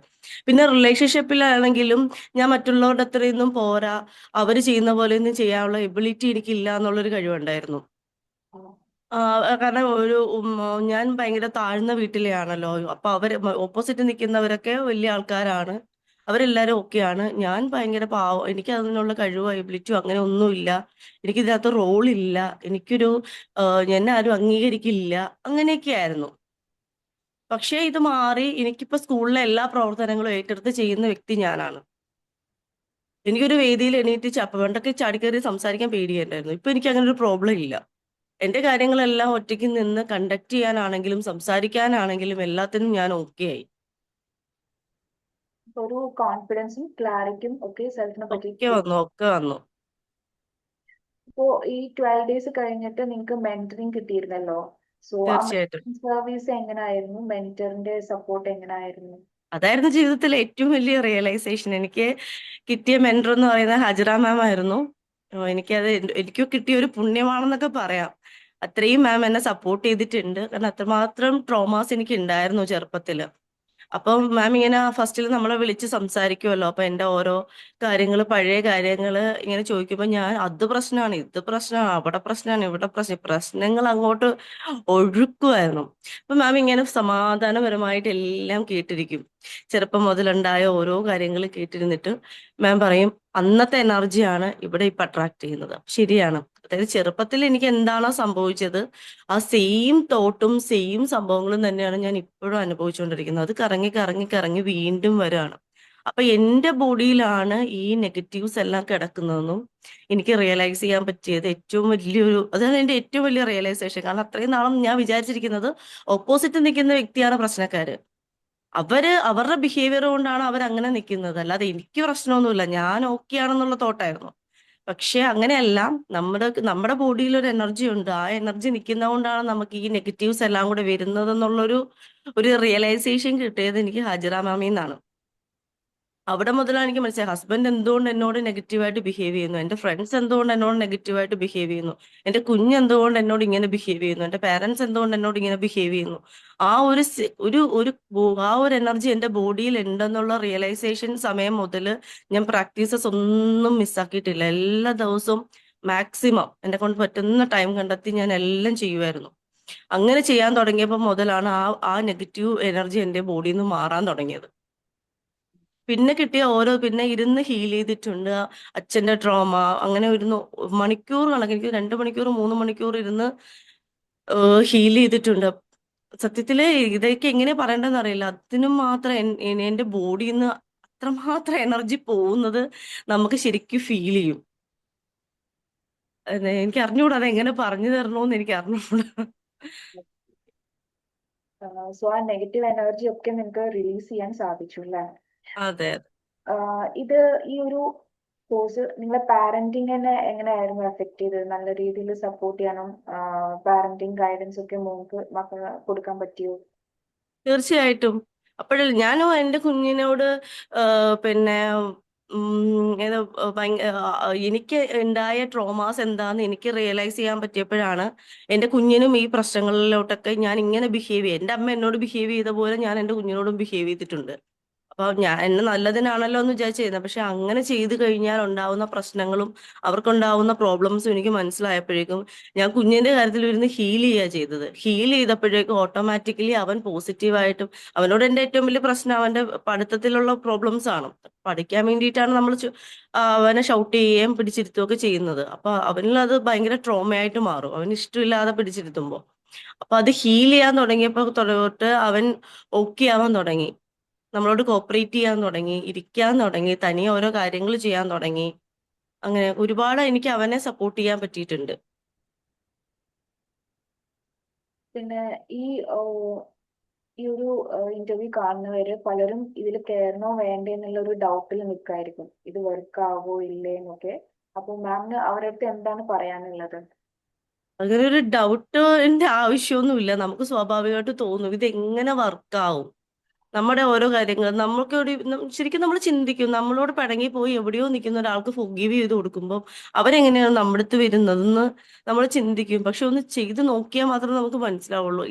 പിന്നെ റിലേഷൻഷിപ്പിലാണെങ്കിലും ഞാൻ മറ്റുള്ളവരുടെ അത്രയൊന്നും പോരാ, അവര് ചെയ്യുന്ന പോലെയൊന്നും ചെയ്യാനുള്ള എബിലിറ്റി എനിക്കില്ല എന്നുള്ളൊരു കഴിവുണ്ടായിരുന്നു. കാരണം ഞാൻ ഭയങ്കര താഴ്ന്ന വീട്ടിലെയാണല്ലോ. അപ്പൊ ഓപ്പോസിറ്റ് നിൽക്കുന്നവരൊക്കെ വലിയ ആൾക്കാരാണ്. അവരെല്ലാരും ഓക്കെയാണ്. ഞാൻ ഭയങ്കര പാവം. എനിക്ക് അതിനുള്ള കഴിവോ എബിലിറ്റിയോ അങ്ങനെ ഒന്നുമില്ല. എനിക്കിതിനകത്ത് റോളില്ല. എന്നെ ആരും അംഗീകരിക്കില്ല. അങ്ങനെയൊക്കെ ആയിരുന്നു. പക്ഷേ ഇത് മാറി. എനിക്കിപ്പോ സ്കൂളിലെ എല്ലാ പ്രവർത്തനങ്ങളും ഏറ്റെടുത്ത് ചെയ്യുന്ന വ്യക്തി ഞാനാണ്. എനിക്കൊരു വേദിയിൽ എണീറ്റ് പണ്ടൊക്കെ ചാടിക്കയറി സംസാരിക്കാൻ പേടിയായിരുന്നു. ഇപ്പൊ എനിക്ക് അങ്ങനെ ഒരു പ്രോബ്ലം ഇല്ല. എന്റെ കാര്യങ്ങളെല്ലാം ഒറ്റയ്ക്ക് നിന്ന് കണ്ടക്ട് ചെയ്യാനാണെങ്കിലും സംസാരിക്കാനാണെങ്കിലും എല്ലാത്തിനും ഞാൻ ഓക്കെ ആയി. ഒരു കോൺഫിഡൻസും ക്ലാരിറ്റിയും ഒക്കെ സെൽഫിനെ ഒക്കെ പറ്റി. വന്നു. ഇപ്പോ ഈ 12 days കഴിഞ്ഞിട്ട് നിങ്ങൾക്ക് മെന്ററിങ് കിട്ടിയിരുന്നല്ലോ. സോ ആ തീർച്ചയായിട്ടും. സർവീസ് എങ്ങനെയായിരുന്നു, മെന്ററിന്റെ സപ്പോർട്ട് എങ്ങനെയായിരുന്നു? അതായിരുന്നു ജീവിതത്തിലെ ഏറ്റവും വലിയ റിയലൈസേഷൻ. എനിക്ക് കിട്ടിയ മെന്റർ എന്ന് പറയുന്നത് ഹജറ മാം ആയിരുന്നു. എനിക്ക് കിട്ടിയ ഒരു പുണ്യമാണെന്നൊക്കെ പറയാം. അത്രയും മാം എന്നെ സപ്പോർട്ട് ചെയ്തിട്ടുണ്ട്. കാരണം അത്രമാത്രം ട്രോമാസ് എനിക്ക് ഉണ്ടായിരുന്നു ചെറുപ്പത്തില്. അപ്പം മാം ഇങ്ങനെ ഫസ്റ്റിൽ നമ്മളെ വിളിച്ച് സംസാരിക്കുമല്ലോ. അപ്പൊ എന്റെ ഓരോ കാര്യങ്ങൾ, പഴയ കാര്യങ്ങൾ ഇങ്ങനെ ചോദിക്കുമ്പോൾ ഞാൻ അത് പ്രശ്നമാണ്, ഇത് പ്രശ്നമാണ്, അവിടെ പ്രശ്നമാണ്, ഇവിടെ പ്രശ്നങ്ങൾ അങ്ങോട്ട് ഒഴുക്കുമായിരുന്നു. അപ്പൊ മാം ഇങ്ങനെ സമാധാനപരമായിട്ട് എല്ലാം കേട്ടിരിക്കും. ചെറുപ്പം മുതലുണ്ടായ ഓരോ കാര്യങ്ങൾ കേട്ടിരുന്നിട്ട് മാം പറയും, അന്നത്തെ എനർജിയാണ് ഇവിടെ ഇപ്പൊ അട്രാക്ട് ചെയ്യുന്നത്. ശരിയാണ്. അതായത് ചെറുപ്പത്തിൽ എനിക്ക് എന്താണോ സംഭവിച്ചത്, ആ സെയിം തോട്ടും സെയിം സംഭവങ്ങളും തന്നെയാണ് ഞാൻ ഇപ്പോഴും അനുഭവിച്ചുകൊണ്ടിരിക്കുന്നത്. അത് കറങ്ങി കറങ്ങി കറങ്ങി വീണ്ടും വരികയാണ്. അപ്പൊ എന്റെ ബോഡിയിലാണ് ഈ നെഗറ്റീവ്സ് എല്ലാം കിടക്കുന്നതെന്നും എനിക്ക് റിയലൈസ് ചെയ്യാൻ പറ്റിയത് അതാണ് എന്റെ ഏറ്റവും വലിയ റിയലൈസേഷൻ. കാരണം അത്രയും നാളും ഞാൻ വിചാരിച്ചിരിക്കുന്നത് ഓപ്പോസിറ്റ് നിൽക്കുന്ന വ്യക്തിയാണ് പ്രശ്നക്കാര്. അവരുടെ ബിഹേവിയർ കൊണ്ടാണ് അവർ അങ്ങനെ നിൽക്കുന്നത്, അല്ലാതെ എനിക്ക് പ്രശ്നമൊന്നുമില്ല, ഞാൻ ഓക്കെ ആണെന്നുള്ള തോട്ടായിരുന്നു. പക്ഷെ അങ്ങനെയല്ല. നമ്മുടെ ബോഡിയിൽ ഒരു എനർജി ഉണ്ട്. ആ എനർജി നിൽക്കുന്നതുകൊണ്ടാണ് നമുക്ക് ഈ നെഗറ്റീവ്സ് എല്ലാം കൂടെ വരുന്നത് ഒരു റിയലൈസേഷൻ കിട്ടിയത് എനിക്ക് ഹാജിറ മാമിന്നാണ്. അവിടെ മുതലാണ് എനിക്ക് മനസ്സിലായി ഹസ്ബൻഡ് എന്തുകൊണ്ട് എന്നോട് നെഗറ്റീവായിട്ട് ബിഹേവ് ചെയ്യുന്നു, എന്റെ ഫ്രണ്ട്സ് എന്തുകൊണ്ട് എന്നോട് നെഗറ്റീവായിട്ട് ബിഹേവ് ചെയ്യുന്നു, എന്റെ കുഞ്ഞ് എന്തുകൊണ്ട് എന്നോട് ഇങ്ങനെ ബിഹേവ് ചെയ്യുന്നു, എന്റെ പാരന്റ്സ് എന്തുകൊണ്ട് എന്നോട് ഇങ്ങനെ ബിഹേവ് ചെയ്യുന്നു. ആ ഒരു സി- ആ ഒരു എനർജി എന്റെ ബോഡിയിൽ ഉണ്ടെന്നുള്ള റിയലൈസേഷൻ സമയം മുതൽ ഞാൻ പ്രാക്ടീസസ് ഒന്നും മിസ്സാക്കിയിട്ടില്ല. എല്ലാ ദിവസവും മാക്സിമം എന്നെ കൊണ്ട് പറ്റുന്ന ടൈം കണ്ടെത്തി ഞാൻ എല്ലാം ചെയ്യുമായിരുന്നു. അങ്ങനെ ചെയ്യാൻ തുടങ്ങിയപ്പോൾ മുതലാണ് ആ നെഗറ്റീവ് എനർജി എന്റെ ബോഡിയിൽ നിന്ന് മാറാൻ തുടങ്ങിയത്. പിന്നെ ഇരുന്ന് ഹീൽ ചെയ്തിട്ടുണ്ട്. അച്ഛന്റെ ട്രോമ അങ്ങനെ ഇരുന്ന് മണിക്കൂർ കണക്ക്, എനിക്ക് 2 മണിക്കൂർ 3 മണിക്കൂർ ഇരുന്ന് ഹീൽ ചെയ്തിട്ടുണ്ട്. സത്യത്തില് ഇതൊക്കെ എങ്ങനെ പറയണ്ടെന്ന് അറിയില്ല. അതിനും മാത്രം എന്റെ ബോഡിയിൽ നിന്ന് അത്രമാത്രം എനർജി പോകുന്നത് നമുക്ക് ശരിക്കും ഫീൽ ചെയ്യും. എനിക്ക് അറിഞ്ഞുകൂടാ അതെങ്ങനെ പറഞ്ഞു തരണോന്ന് എനിക്ക് അറിഞ്ഞുകൂടാ. സോ ആ നെഗറ്റീവ് എനർജി ഒക്കെ നിങ്ങൾക്ക് റിലീസ് ചെയ്യാൻ സാധിച്ചു അല്ലേ? അതെ. ഇത് ഈ ഒരു കോഴ്സ് നിങ്ങളെ പാരന്റിങ്ങിനെ എങ്ങനെയായിരുന്നു എഫക്ട് ചെയ്തത്? നല്ല രീതിയിൽ സപ്പോർട്ട് ചെയ്യാനും പാരന്റിങ് ഗൈഡൻസ് ഒക്കെ മക്കൾ കൊടുക്കാൻ പറ്റിയോ? തീർച്ചയായിട്ടും. അപ്പോഴല്ലേ ഞാനും എന്റെ കുഞ്ഞിനോട് പിന്നെ എനിക്ക് ഉണ്ടായ ട്രോമാസ് എന്താന്ന് എനിക്ക് റിയലൈസ് ചെയ്യാൻ പറ്റിയപ്പോഴാണ് എന്റെ കുഞ്ഞിനും ഈ പ്രശ്നങ്ങളിലോട്ടൊക്കെ ഞാൻ ഇങ്ങനെ ബിഹേവ് ചെയ്യും. എന്റെ അമ്മ എന്നോട് ബിഹേവ് ചെയ്ത പോലെ ഞാൻ എന്റെ കുഞ്ഞിനോടും ബിഹേവ് ചെയ്തിട്ടുണ്ട്. അപ്പൊ ഞാൻ എന്നെ നല്ലതിനാണല്ലോ എന്ന് വിചാരിച്ചു ചെയ്യുന്നത്. പക്ഷെ അങ്ങനെ ചെയ്തു കഴിഞ്ഞാൽ ഉണ്ടാവുന്ന പ്രശ്നങ്ങളും അവർക്കുണ്ടാവുന്ന പ്രോബ്ലംസും എനിക്ക് മനസ്സിലായപ്പോഴേക്കും ഞാൻ കുഞ്ഞിന്റെ കാര്യത്തിൽ ഇരുന്ന് ഹീൽ ചെയ്യുക ചെയ്തത്. ഹീൽ ചെയ്തപ്പോഴേക്കും ഓട്ടോമാറ്റിക്കലി അവൻ പോസിറ്റീവായിട്ടും, അവനോട് എന്റെ ഏറ്റവും വലിയ പ്രശ്നം അവന്റെ പഠിത്തത്തിലുള്ള പ്രോബ്ലംസ് ആണ്. പഠിക്കാൻ വേണ്ടിയിട്ടാണ് നമ്മൾ അവനെ ഷൗട്ട് ചെയ്യുകയും പിടിച്ചിരുത്തുകയൊക്കെ ചെയ്യുന്നത്. അപ്പൊ അവനിൽ അത് ഭയങ്കര ട്രോമയായിട്ട് മാറും, അവന് ഇഷ്ടമില്ലാതെ പിടിച്ചിരുത്തുമ്പോൾ. അപ്പൊ അത് ഹീൽ ചെയ്യാൻ തുടങ്ങിയപ്പോ തൊട്ട് അവൻ ഓക്കെ ആവാൻ തുടങ്ങി, നമ്മളോട് കോപ്പറേറ്റ് ചെയ്യാൻ തുടങ്ങി, ഇരിക്കാൻ തുടങ്ങി, തനിയെ ഓരോ കാര്യങ്ങൾ ചെയ്യാൻ തുടങ്ങി. അങ്ങനെ ഒരുപാട് എനിക്ക് അവനെ സപ്പോർട്ട് ചെയ്യാൻ പറ്റിയിട്ടുണ്ട്. പിന്നെ ഈ ഓ, ഈ ഒരു ഇന്റർവ്യൂ കാണുന്നവര് പലരും ഇതിൽ കയറണോ വേണ്ടേ എന്നുള്ള ഒരു ഡൗട്ടിൽ നിൽക്കായിരിക്കും, ഇത് വർക്ക് ആവോ ഇല്ലേ എന്നൊക്കെ. അപ്പൊ മാമിന് അവരുടെ അടുത്ത് എന്താണ് പറയാനുള്ളത്? അങ്ങനെ ഒരു ഡൗട്ടിന്റെ ആവശ്യമൊന്നുമില്ല. നമുക്ക് സ്വാഭാവികമായിട്ട് തോന്നും ഇത് എങ്ങനെ വർക്കാവും. നമ്മുടെ ഓരോ കാര്യങ്ങൾ ശരിക്കും നമ്മൾ ചിന്തിക്കും, നമ്മളോട് പിണങ്ങി പോയി എവിടെയോ നിൽക്കുന്ന ഒരാൾക്ക് ഫൊഗീവ് ചെയ്ത് കൊടുക്കുമ്പോൾ അവരെങ്ങനെയാണ് നമ്മുടെ അടുത്ത് വരുന്നതെന്ന് നമ്മൾ ചിന്തിക്കും. പക്ഷെ ഒന്ന് ചെയ്ത് നോക്കിയാൽ മാത്രമേ നമുക്ക് മനസ്സിലാവുള്ളൂ.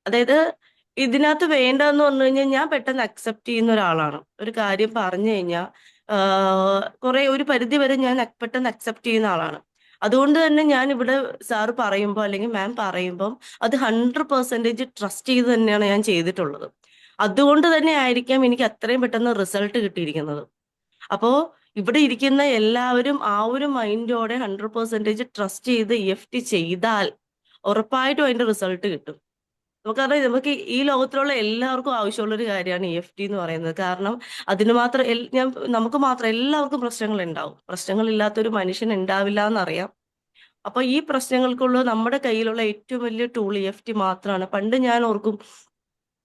അതായത് ഇതിനകത്ത് വേണ്ടതെന്ന് പറഞ്ഞു കഴിഞ്ഞാൽ ഞാൻ പെട്ടെന്ന് അക്സെപ്റ്റ് ചെയ്യുന്ന ഒരാളാണ്. ഒരു കാര്യം പറഞ്ഞു കഴിഞ്ഞാൽ ഒരു പരിധി വരെ ഞാൻ പെട്ടെന്ന് അക്സെപ്റ്റ് ചെയ്യുന്ന ആളാണ്. അതുകൊണ്ട് തന്നെ ഞാൻ ഇവിടെ സാറ് പറയുമ്പോൾ അല്ലെങ്കിൽ മാം പറയുമ്പം അത് 100% ട്രസ്റ്റ് ചെയ്ത് തന്നെയാണ് ഞാൻ ചെയ്തിട്ടുള്ളത്. അതുകൊണ്ട് തന്നെ ആയിരിക്കാം എനിക്ക് അത്രയും പെട്ടെന്ന് റിസൾട്ട് കിട്ടിയിരിക്കുന്നത്. അപ്പോ ഇവിടെ ഇരിക്കുന്ന എല്ലാവരും ആ ഒരു മൈൻഡോടെ 100% ട്രസ്റ്റ് ചെയ്ത് EFT ചെയ്താൽ ഉറപ്പായിട്ടും അതിന്റെ റിസൾട്ട് കിട്ടും. നമുക്കറിയാം, നമുക്ക് ഈ ലോകത്തിലുള്ള എല്ലാവർക്കും ആവശ്യമുള്ള ഒരു കാര്യമാണ് EFT എന്ന് പറയുന്നത്. കാരണം അതിന് മാത്രം നമുക്ക് മാത്രം എല്ലാവർക്കും പ്രശ്നങ്ങൾ ഉണ്ടാവും. പ്രശ്നങ്ങളില്ലാത്തൊരു മനുഷ്യൻ ഉണ്ടാവില്ല എന്നറിയാം. അപ്പൊ ഈ പ്രശ്നങ്ങൾക്കുള്ള നമ്മുടെ കയ്യിലുള്ള ഏറ്റവും വലിയ ടൂൾ EFT മാത്രമാണ്. പണ്ട് ഞാൻ ഓർക്കും,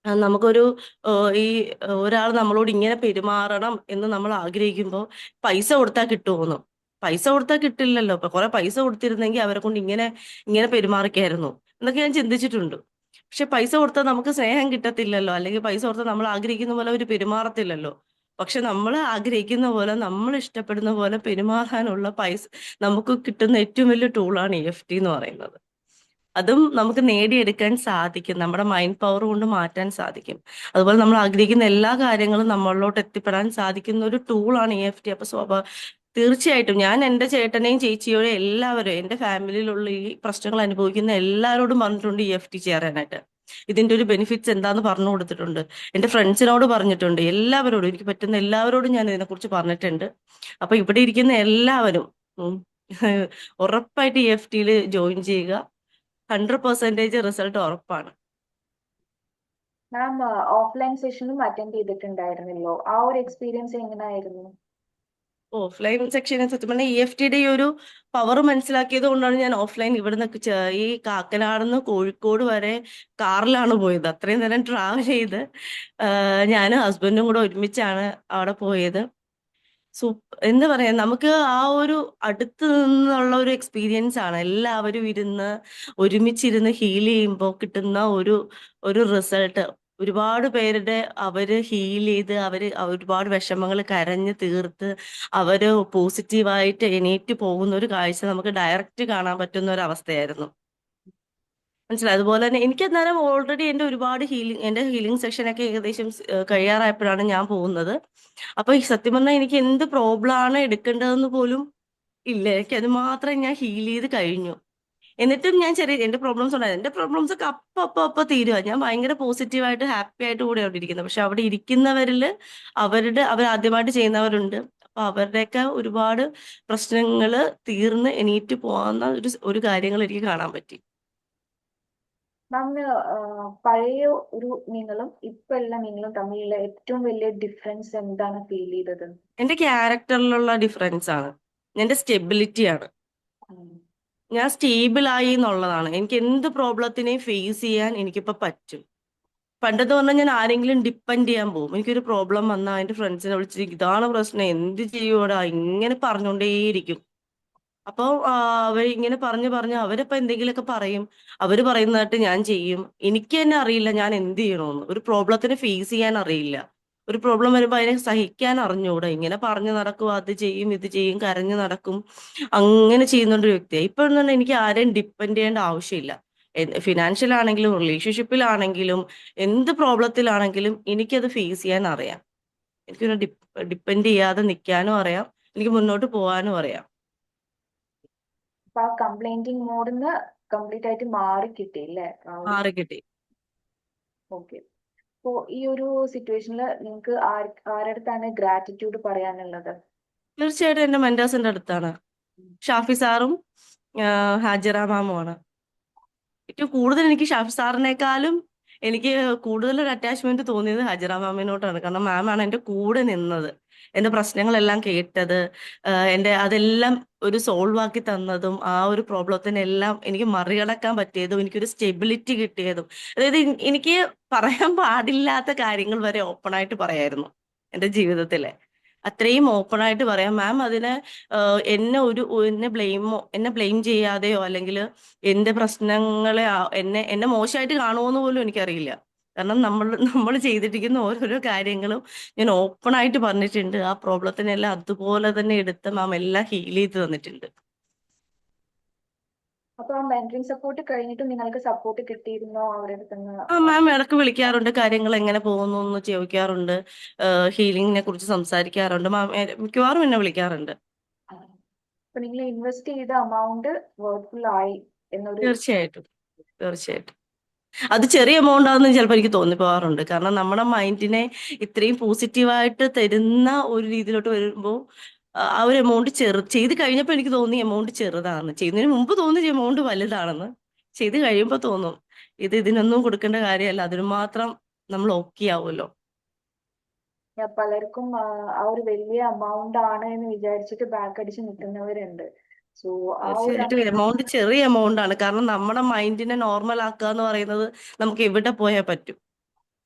നമുക്കൊരു ഒരാൾ നമ്മളോട് ഇങ്ങനെ പെരുമാറണം എന്ന് നമ്മൾ ആഗ്രഹിക്കുമ്പോൾ പൈസ കൊടുത്താൽ കിട്ടുമെന്ന്. പൈസ കൊടുത്താൽ കിട്ടില്ലല്ലോ. ഇപ്പൊ കുറെ പൈസ കൊടുത്തിരുന്നെങ്കിൽ അവരെ കൊണ്ട് ഇങ്ങനെ ഇങ്ങനെ പെരുമാറിക്കായിരുന്നു. എന്നൊക്കെ ഞാൻ ചിന്തിച്ചിട്ടുണ്ട്. പക്ഷെ പൈസ കൊടുത്താൽ നമുക്ക് സ്നേഹം കിട്ടത്തില്ലല്ലോ, അല്ലെങ്കിൽ പൈസ കൊടുത്താൽ നമ്മൾ ആഗ്രഹിക്കുന്ന പോലെ അവർ പെരുമാറത്തില്ലല്ലോ. പക്ഷെ നമ്മൾ ആഗ്രഹിക്കുന്ന പോലെ, നമ്മൾ ഇഷ്ടപ്പെടുന്ന പോലെ പെരുമാറാനുള്ള പൈസ നമുക്ക് കിട്ടുന്ന ഏറ്റവും വലിയ ടൂളാണ് EFT എന്ന് പറയുന്നത്. അതും നമുക്ക് നേടിയെടുക്കാൻ സാധിക്കും, നമ്മുടെ മൈൻഡ് പവർ കൊണ്ട് മാറ്റാൻ സാധിക്കും. അതുപോലെ നമ്മൾ ആഗ്രഹിക്കുന്ന എല്ലാ കാര്യങ്ങളും നമ്മളിലോട്ട് എത്തിപ്പെടാൻ സാധിക്കുന്ന ഒരു ടൂളാണ് EFT. അപ്പൊ തീർച്ചയായിട്ടും ഞാൻ എൻ്റെ ചേട്ടനെയും ചേച്ചിയോടെയും എല്ലാവരും, എൻ്റെ ഫാമിലിയിലുള്ള ഈ പ്രശ്നങ്ങൾ അനുഭവിക്കുന്ന എല്ലാവരോടും പറഞ്ഞിട്ടുണ്ട് EFT ചേരാനായിട്ട്. ഇതിന്റെ ഒരു ബെനിഫിറ്റ്സ് എന്താന്ന് പറഞ്ഞു കൊടുത്തിട്ടുണ്ട്. എൻ്റെ ഫ്രണ്ട്സിനോട് പറഞ്ഞിട്ടുണ്ട്, എല്ലാവരോടും, എനിക്ക് പറ്റുന്ന എല്ലാവരോടും ഞാൻ ഇതിനെക്കുറിച്ച് പറഞ്ഞിട്ടുണ്ട്. അപ്പൊ ഇവിടെ ഇരിക്കുന്ന എല്ലാവരും ഉം, ഉറപ്പായിട്ട് EFTയിൽ ജോയിൻ ചെയ്യുക. 100% റിസൾട്ട് ഉറപ്പാണ്. മാം ഓഫ്ലൈൻ സെഷനും അറ്റൻഡ് ചെയ്തിട്ടുണ്ടായിരുന്നല്ലോ, ആ ഒരു എക്സ്പീരിയൻസ് എങ്ങനെയായിരുന്നു? ഓഫ്ലൈൻ സെക്ഷനെ സത്യം പറഞ്ഞാൽ EFTയുടെ ഈ ഒരു പവർ മനസ്സിലാക്കിയത് കൊണ്ടാണ് ഞാൻ ഓഫ്ലൈൻ ഇവിടുന്ന് ഈ കാക്കനാടുന്ന് കോഴിക്കോട് വരെ കാറിലാണ് പോയത്. അത്രയും നേരം ട്രാവൽ ചെയ്ത് ഞാനും ഹസ്ബൻഡും കൂടെ ഒരുമിച്ചാണ് അവിടെ പോയത്. എന്താ പറയാ, നമുക്ക് ആ ഒരു അടുത്ത് നിന്നുള്ള ഒരു എക്സ്പീരിയൻസ് ആണ്. എല്ലാവരും ഇരുന്ന് ഒരുമിച്ചിരുന്ന് ഹീൽ ചെയ്യുമ്പോൾ കിട്ടുന്ന ഒരു റിസൾട്ട്. ഒരുപാട് പേരുടെ അവര് ഹീൽ ചെയ്ത് ഒരുപാട് വിഷമങ്ങൾ കരഞ്ഞ് തീർത്ത് അവര് പോസിറ്റീവായിട്ട് എണീറ്റ് പോകുന്ന ഒരു കാഴ്ച നമുക്ക് ഡയറക്റ്റ് കാണാൻ പറ്റുന്ന ഒരു അവസ്ഥയായിരുന്നു. മനസ്സിലായി. അതുപോലെ തന്നെ എനിക്ക് അന്നേരം ഓൾറെഡി എന്റെ ഹീലിംഗ് സെക്ഷനൊക്കെ ഏകദേശം കഴിയാറായപ്പോഴാണ് ഞാൻ പോകുന്നത്. അപ്പൊ ഈ സത്യം പറഞ്ഞാൽ എനിക്ക് എന്ത് പ്രോബ്ലം ആണ് എടുക്കേണ്ടതെന്ന് പോലും ഇല്ല, എനിക്ക് അത് മാത്രം ഞാൻ ഹീൽ ചെയ്ത് കഴിഞ്ഞു. എന്നിട്ടും ഞാൻ എന്റെ പ്രോബ്ലംസ് ഉണ്ടായിരുന്നു. എന്റെ പ്രോബ്ലംസ് ഒക്കെ അപ്പൊ തീരുക. ഞാൻ ഭയങ്കര പോസിറ്റീവായിട്ട് ഹാപ്പി ആയിട്ട് കൂടെ അവിടെ ഇരിക്കുന്നത്. പക്ഷെ അവിടെ ഇരിക്കുന്നവരിൽ അവർ ആദ്യമായിട്ട് ചെയ്യുന്നവരുണ്ട്. അപ്പൊ അവരുടെയൊക്കെ ഒരുപാട് പ്രശ്നങ്ങൾ തീർന്ന് എണീറ്റ് പോകാവുന്ന ഒരു കാര്യങ്ങൾ എനിക്ക് കാണാൻ പറ്റി. മാമിന് പഴയ ഒരു നിങ്ങളും ഇപ്പോഴുള്ള നിങ്ങളും തമ്മിലുള്ള ഏറ്റവും വലിയ ഡിഫറൻസ് എന്താണ് ഫീൽ ചെയ്തത്? എന്റെ ക്യാരക്ടറിലുള്ള ഡിഫറൻസ് ആണ്, എന്റെ സ്റ്റെബിലിറ്റിയാണ്. ഞാൻ സ്റ്റേബിൾ ആയി എന്നുള്ളതാണ്. എനിക്ക് എന്ത് പ്രോബ്ലത്തിനെയും ഫേസ് ചെയ്യാൻ എനിക്കിപ്പോ പറ്റും. പണ്ടെന്ന് പറഞ്ഞാൽ ഞാൻ ആരെങ്കിലും ഡിപ്പെൻഡ് ചെയ്യാൻ പോകും. എനിക്കൊരു പ്രോബ്ലം വന്നാൽ എന്റെ ഫ്രണ്ട്സിനെ വിളിച്ച് ഇതാണ് പ്രശ്നം, എന്ത് ചെയ്യൂടാ, ഇങ്ങനെ പറഞ്ഞുകൊണ്ടേയിരിക്കും. അപ്പോൾ അവരിങ്ങനെ പറഞ്ഞ് അവരിപ്പോ എന്തെങ്കിലുമൊക്കെ പറയും. അവര് പറയുന്നതായിട്ട് ഞാൻ ചെയ്യും. എനിക്ക് തന്നെ അറിയില്ല ഞാൻ എന്ത് ചെയ്യണമെന്ന്. ഒരു പ്രോബ്ലത്തിനെ ഫേസ് ചെയ്യാൻ അറിയില്ല. ഒരു പ്രോബ്ലം വരുമ്പോൾ അതിനെ സഹിക്കാൻ അറിഞ്ഞൂടാ. ഇങ്ങനെ പറഞ്ഞു നടക്കും, അത് ചെയ്യും ഇത് ചെയ്യും, കരഞ്ഞു നടക്കും, അങ്ങനെ ചെയ്യുന്നൊരു വ്യക്തിയാണ്. ഇപ്പൊ എന്ന് പറഞ്ഞാൽ എനിക്ക് ആരെയും ഡിപ്പെൻഡ് ചെയ്യേണ്ട ആവശ്യമില്ല. ഫിനാൻഷ്യൽ ആണെങ്കിലും റിലേഷൻഷിപ്പിലാണെങ്കിലും എന്ത് പ്രോബ്ലത്തിലാണെങ്കിലും എനിക്കത് ഫേസ് ചെയ്യാൻ അറിയാം. എനിക്കൊരു ഡിപ്പെൻഡ് ചെയ്യാതെ നിൽക്കാനും അറിയാം, എനിക്ക് മുന്നോട്ട് പോകാനും അറിയാം. അപ്പൊ ആ കംപ്ലൈന്റിങ് മോഡിന്ന് കംപ്ലീറ്റ് ആയിട്ട് മാറി കിട്ടിയില്ലേ? മാറി കിട്ടി. ഓക്കെ. അപ്പോ ഈ ഒരു സിറ്റുവേഷനിൽ നിങ്ങൾക്ക് ആരടുത്താണ് ഗ്രാറ്റിറ്റ്യൂഡ് പറയാനുള്ളത്? തീർച്ചയായിട്ടും എന്റെ മെന്റേഴ്സിന്റെ അടുത്താണ്. ഷാഫി സാറും ഹാജിറ മാമുമാണ്. ഏറ്റവും കൂടുതൽ എനിക്ക് ഷാഫി സാറിനേക്കാളും എനിക്ക് കൂടുതൽ ഒരു അറ്റാച്ച്മെന്റ് തോന്നിയത് ഹാജിറ മാമിനോട്ടാണ്. കാരണം മാമാണ് എന്റെ കൂടെ നിന്നത്, എന്റെ പ്രശ്നങ്ങളെല്ലാം കേട്ടത്, അതെല്ലാം ഒരു സോൾവ് ആക്കി തന്നതും ആ ഒരു പ്രോബ്ലത്തിനെല്ലാം എനിക്ക് മറികടക്കാൻ പറ്റിയതും എനിക്കൊരു സ്റ്റെബിലിറ്റി കിട്ടിയതും. അതായത് എനിക്ക് പറയാൻ പാടില്ലാത്ത കാര്യങ്ങൾ വരെ ഓപ്പൺ ആയിട്ട് പറയായിരുന്നു എന്റെ ജീവിതത്തിലെ. അത്രയും ഓപ്പൺ ആയിട്ട് പറയാം. മാം അതിനെ എന്നെ ബ്ലെയിം ചെയ്യാതെയോ അല്ലെങ്കിൽ എന്റെ പ്രശ്നങ്ങളെ എന്നെ മോശമായിട്ട് കാണുമോന്ന് പോലും എനിക്കറിയില്ല. കാരണം നമ്മൾ ചെയ്തിരിക്കുന്ന ഓരോരോ കാര്യങ്ങളും ഞാൻ ഓപ്പൺ ആയിട്ട് പറഞ്ഞിട്ടുണ്ട്. ആ പ്രോബ്ലത്തിനെല്ലാം അതുപോലെ തന്നെ എടുത്ത് മാം എല്ലാം ഹീൽ ചെയ്ത് തന്നിട്ടുണ്ട്. അപ്പൊ ആ മെന്ററിംഗ് സപ്പോർട്ട് കഴിഞ്ഞിട്ട് നിങ്ങൾക്ക് സപ്പോർട്ട് കിട്ടിയിരുന്നോ അവരുടെ അടുത്തുനിന്ന്? മാം ഇടയ്ക്ക് വിളിക്കാറുണ്ട്, കാര്യങ്ങൾ എങ്ങനെ പോകുന്നു എന്ന് ചോദിക്കാറുണ്ട്, ഹീലിംഗിനെ കുറിച്ച് സംസാരിക്കാറുണ്ട്. മാം മിക്കവാറും എന്നെ വിളിക്കാറുണ്ട്. അപ്പൊ നിങ്ങൾ ഇൻവെസ്റ്റ് ചെയ്ത എമൗണ്ട് വർത്ത്ഫുൾ ആയി എന്നൊരു? തീർച്ചയായിട്ടും തീർച്ചയായിട്ടും. അത് ചെറിയ എമൗണ്ട് ആണെന്ന് ചിലപ്പോൾ എനിക്ക് തോന്നിപ്പോവാറുണ്ട്. കാരണം നമ്മുടെ മൈൻഡിനെ ഇത്രയും പോസിറ്റീവായിട്ട് തരുന്ന ഒരു രീതിയിലോട്ട് വരുമ്പോൾ ആ ഒരു എമൗണ്ട് ചെയ്ത് കഴിഞ്ഞപ്പോൾ എനിക്ക് തോന്നി എമൗണ്ട് ചെറുതാണെന്ന്. ചെയ്യുന്നതിന് മുമ്പ് തോന്നി എമൗണ്ട് വലുതാണെന്ന്. ചെയ്ത് കഴിയുമ്പോൾ തോന്നും ഇതിനൊന്നും കൊടുക്കേണ്ട കാര്യമല്ല, അതിന് മാത്രം നമ്മൾ ഓക്കെ ആവുമല്ലോ. പലർക്കും ആ ഒരു വലിയ എമൗണ്ട് ആണ് എന്ന് വിചാരിച്ചിട്ട് ബാക്ക് അടിച്ച് നിൽക്കുന്നവരുണ്ട്. സോ ആ ഒരു തീർച്ചയായിട്ടും എമൗണ്ട് ചെറിയ എമൗണ്ട് ആണ്. കാരണം നമ്മുടെ മൈൻഡിനെ നോർമൽ ആക്കുക എന്ന് പറയുന്നത് നമുക്ക് എവിടെ പോയാൽ പറ്റും.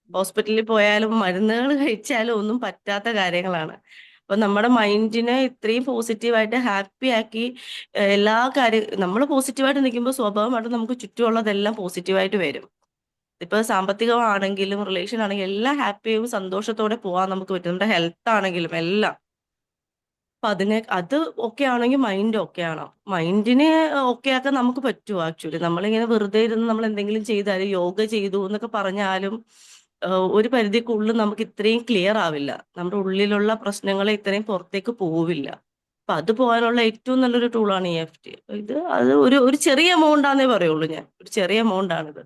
ഹോസ്പിറ്റലിൽ പോയാലും മരുന്നുകൾ കഴിച്ചാലും ഒന്നും പറ്റാത്ത കാര്യങ്ങളാണ്. അപ്പൊ നമ്മുടെ മൈൻഡിനെ ഇത്രയും പോസിറ്റീവായിട്ട് ഹാപ്പി ആക്കി എല്ലാ നമ്മൾ പോസിറ്റീവായിട്ട് നിൽക്കുമ്പോൾ സ്വാഭാവികമായിട്ടും നമുക്ക് ചുറ്റുമുള്ളതെല്ലാം പോസിറ്റീവായിട്ട് വരും. ഇപ്പൊ സാമ്പത്തികമാണെങ്കിലും റിലേഷൻ ആണെങ്കിലും എല്ലാം ഹാപ്പിയും സന്തോഷത്തോടെ പോകാൻ നമുക്ക് പറ്റും. നമ്മുടെ ഹെൽത്ത് ആണെങ്കിലും എല്ലാം. അപ്പൊ അത് ഓക്കെ ആണെങ്കിൽ മൈൻഡ് ഓക്കെ ആണോ? മൈൻഡിനെ ഓക്കെ ആക്കാൻ നമുക്ക് പറ്റുമോ? ആക്ച്വലി നമ്മളിങ്ങനെ വെറുതെ ഇരുന്ന് നമ്മൾ എന്തെങ്കിലും ചെയ്താലും യോഗ ചെയ്തു എന്നൊക്കെ പറഞ്ഞാലും ഒരു പരിധിക്കുള്ളിൽ നമുക്ക് ഇത്രയും ക്ലിയർ ആവില്ല. നമ്മുടെ ഉള്ളിലുള്ള പ്രശ്നങ്ങളെ ഇത്രയും പുറത്തേക്ക് പോവില്ല. അപ്പൊ അത് പോകാനുള്ള ഏറ്റവും നല്ലൊരു ടൂളാണ് EFT. അത് ഒരു ചെറിയ എമൗണ്ട് ആണെന്നേ പറയുള്ളൂ ഞാൻ. ഒരു ചെറിയ എമൗണ്ട് ആണിത്.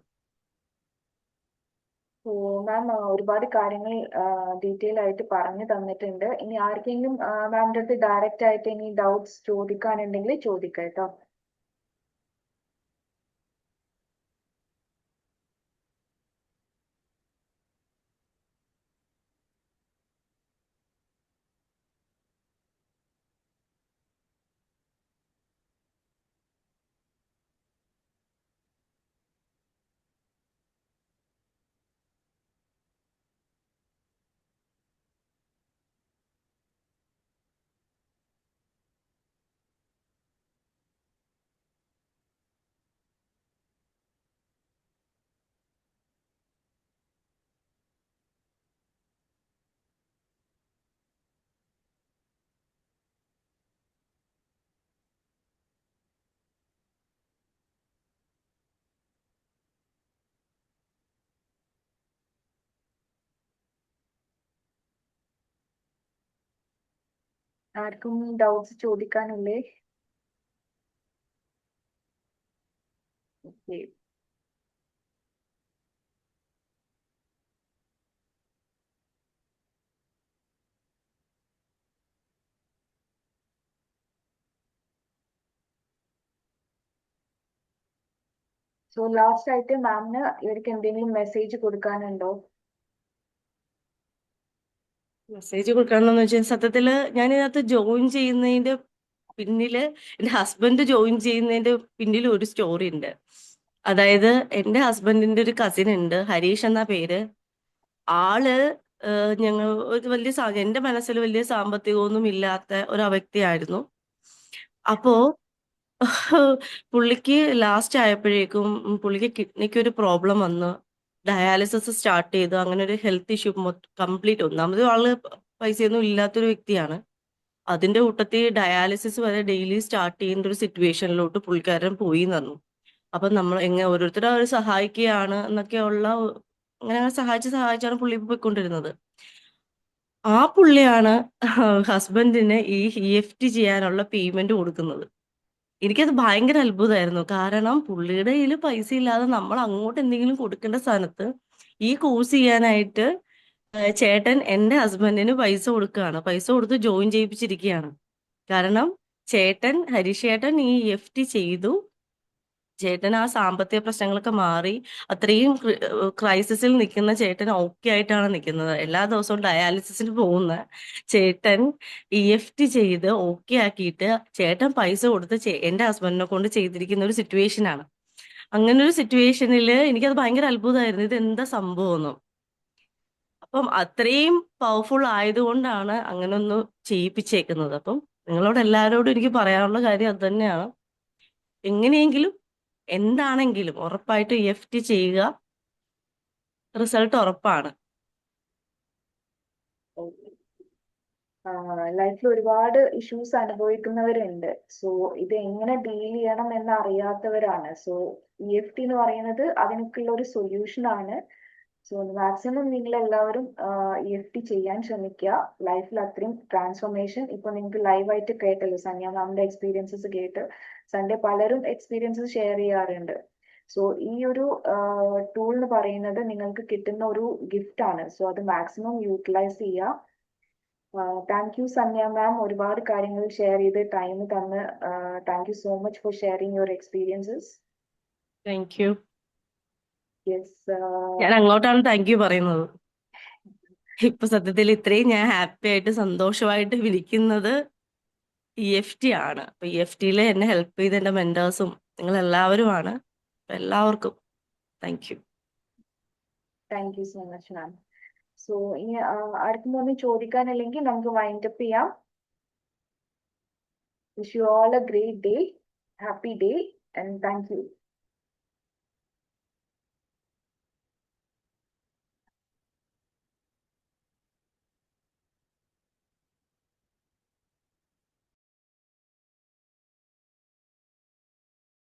സോ മാം ഒരുപാട് കാര്യങ്ങൾ ഡീറ്റെയിൽ ആയിട്ട് പറഞ്ഞു തന്നിട്ടുണ്ട്. ഇനി ആർക്കെങ്കിലും മാമിന്റെ അടുത്ത് ഡയറക്റ്റ് ആയിട്ട് ഇനി ഡൗട്ട്സ് ചോദിക്കാനുണ്ടെങ്കിൽ ചോദിക്കാം കേട്ടോ. ആർക്കും ഡൗട്ട്സ് ചോദിക്കാനുള്ളേ? ഓക്കെ. സോ ലാസ്റ്റ് ആയിട്ട് മാമിന് ഇവർക്ക് എന്തെങ്കിലും മെസ്സേജ് കൊടുക്കാനുണ്ടോ? മെസ്സേജ് കൊടുക്കാണെന്ന് വെച്ചാൽ സത്യത്തില് ഞാൻ ഇതിനകത്ത് ജോയിൻ ചെയ്യുന്നതിന്റെ പിന്നില് എന്റെ ഹസ്ബൻഡ് ജോയിൻ ചെയ്യുന്നതിന്റെ പിന്നിൽ ഒരു സ്റ്റോറി ഉണ്ട്. അതായത് എന്റെ ഹസ്ബൻഡിന്റെ ഒരു കസിൻ ഉണ്ട്, ഹരീഷ് എന്ന പേര്. ആള് ഞങ്ങൾ ഒരു എന്റെ മനസ്സിൽ വലിയ സാമ്പത്തികമൊന്നും ഇല്ലാത്ത ഒരു വ്യക്തിയായിരുന്നു. അപ്പോ പുള്ളിക്ക് ലാസ്റ്റ് ആയപ്പോഴേക്കും പുള്ളിക്ക് കിഡ്നിക്ക് ഒരു പ്രോബ്ലം വന്ന് ഡയാലിസിസ് സ്റ്റാർട്ട് ചെയ്തു. അങ്ങനെ ഒരു ഹെൽത്ത് ഇഷ്യൂ കംപ്ലീറ്റ്. ഒന്നാമത് ആള് പൈസയൊന്നും ഇല്ലാത്തൊരു വ്യക്തിയാണ്. അതിന്റെ കൂട്ടത്തിൽ ഡയാലിസിസ് വരെ ഡെയിലി സ്റ്റാർട്ട് ചെയ്യുന്ന ഒരു സിറ്റുവേഷനിലോട്ട് പുള്ളിക്കാരൻ പോയി തന്നു. അപ്പൊ നമ്മൾ എങ്ങനെ ഓരോരുത്തരും അവർ സഹായിക്കുകയാണ് എന്നൊക്കെയുള്ള അങ്ങനെ സഹായിച്ചാണ് പുള്ളി പോയിക്കൊണ്ടിരുന്നത്. ആ പുള്ളിയാണ് ഹസ്ബൻഡിന് ഈ EFT ചെയ്യാനുള്ള പേയ്മെന്റ് കൊടുക്കുന്നത്. എനിക്കത് ഭയങ്കര അത്ഭുതമായിരുന്നു. കാരണം പുള്ളിയുടെ കയ്യിൽ പൈസ ഇല്ലാതെ നമ്മൾ അങ്ങോട്ട് എന്തെങ്കിലും കൊടുക്കേണ്ട സ്ഥാനത്ത് ഈ കോഴ്സ് ചെയ്യാനായിട്ട് ചേട്ടൻ എന്റെ ഹസ്ബൻഡിന് പൈസ കൊടുക്കുകയാണ്. പൈസ കൊടുത്ത് ജോയിൻ ചെയ്യിപ്പിച്ചിരിക്കുകയാണ്. കാരണം ഹരീഷ് ചേട്ടൻ ഈ EFT ചെയ്തു. ചേട്ടൻ ആ സാമ്പത്തിക പ്രശ്നങ്ങളൊക്കെ മാറി അത്രയും ക്രൈസിസിൽ നിൽക്കുന്ന ചേട്ടൻ ഓക്കെ ആയിട്ടാണ് നിൽക്കുന്നത്. എല്ലാ ദിവസവും ഡയാലിസിസിന് പോകുന്ന ചേട്ടൻ EFT ചെയ്ത് ഓക്കെ ആക്കിയിട്ട് ചേട്ടൻ പൈസ കൊടുത്ത് എന്റെ ഹസ്ബൻഡിനെ കൊണ്ട് ചെയ്തിരിക്കുന്ന ഒരു സിറ്റുവേഷൻ ആണ്. അങ്ങനെ ഒരു സിറ്റുവേഷനിൽ എനിക്കത് ഭയങ്കര അത്ഭുതമായിരുന്നു. ഇത് എന്താ സംഭവം? അപ്പം അത്രയും പവർഫുൾ ആയതുകൊണ്ടാണ് അങ്ങനെ ഒന്ന് ചെയ്യിപ്പിച്ചേക്കുന്നത്. അപ്പം നിങ്ങളോട് എല്ലാവരോടും എനിക്ക് പറയാനുള്ള കാര്യം അത് തന്നെയാണ്. എങ്ങനെയെങ്കിലും എന്താണെങ്കിലും ഉറപ്പായിട്ട് EFT ചെയ്യുക. റിസൾട്ട് ഉറപ്പാണ്. ലൈഫിൽ ഒരുപാട് ഇഷ്യൂസ് അനുഭവിക്കുന്നവരുണ്ട്. സോ ഇത് എങ്ങനെ ഡീൽ ചെയ്യണം എന്ന് അറിയാത്തവരാണ്. സോ EFT എന്ന് പറയുന്നത് അതിനൊക്കെയുള്ള ഒരു സൊല്യൂഷൻ ആണ്. സോ മാക്സിമം നിങ്ങൾ എല്ലാവരും EFT ചെയ്യാൻ ശ്രമിക്കുക. ലൈഫിൽ അത്രയും ട്രാൻസ്ഫോർമേഷൻ ഇപ്പൊ നിങ്ങൾക്ക് ലൈവായിട്ട് കേട്ടല്ലോ, സന്യ മാമിന്റെ എക്സ്പീരിയൻസസ് കേട്ട് സൺഡേ പലരും എക്സ്പീരിയൻസസ് ഷെയർ ചെയ്യാറുണ്ട്. സോ ഈ ഒരു ടൂൾ എന്ന് പറയുന്നത് നിങ്ങൾക്ക് കിട്ടുന്ന ഒരു ഗിഫ്റ്റ് ആണ്. സോ അത് മാക്സിമം യൂട്ടിലൈസ് ചെയ്യുക. താങ്ക് യു സന്യ മാം, ഒരുപാട് കാര്യങ്ങൾ ഷെയർ ചെയ്ത് ടൈം തന്ന് thank you so much for sharing your experiences. Thank you. Yes. ഞാൻ അങ്ങോട്ടാണ് താങ്ക് യു പറയുന്നത്. ഇപ്പൊ സത്യത്തിൽ ഇത്രയും ഞാൻ ഹാപ്പി ആയിട്ട് സന്തോഷമായിട്ട് ഇരിക്കുന്നത് EFT ആണ്. അപ്പൊ EFTയിൽ എന്നെ ഹെൽപ്പ് ചെയ്ത എന്റെ മെന്റേഴ്സും നിങ്ങൾ എല്ലാവരുമാണ്. എല്ലാവർക്കും thank you. Thank you so much ma'am. So ഇനി അടുത്തൊന്നും ചോദിക്കാനില്ലെങ്കിൽ നമുക്ക് വൈൻഡപ്പ് ചെയ്യാം. Wish you all A great day, happy day, and thank you.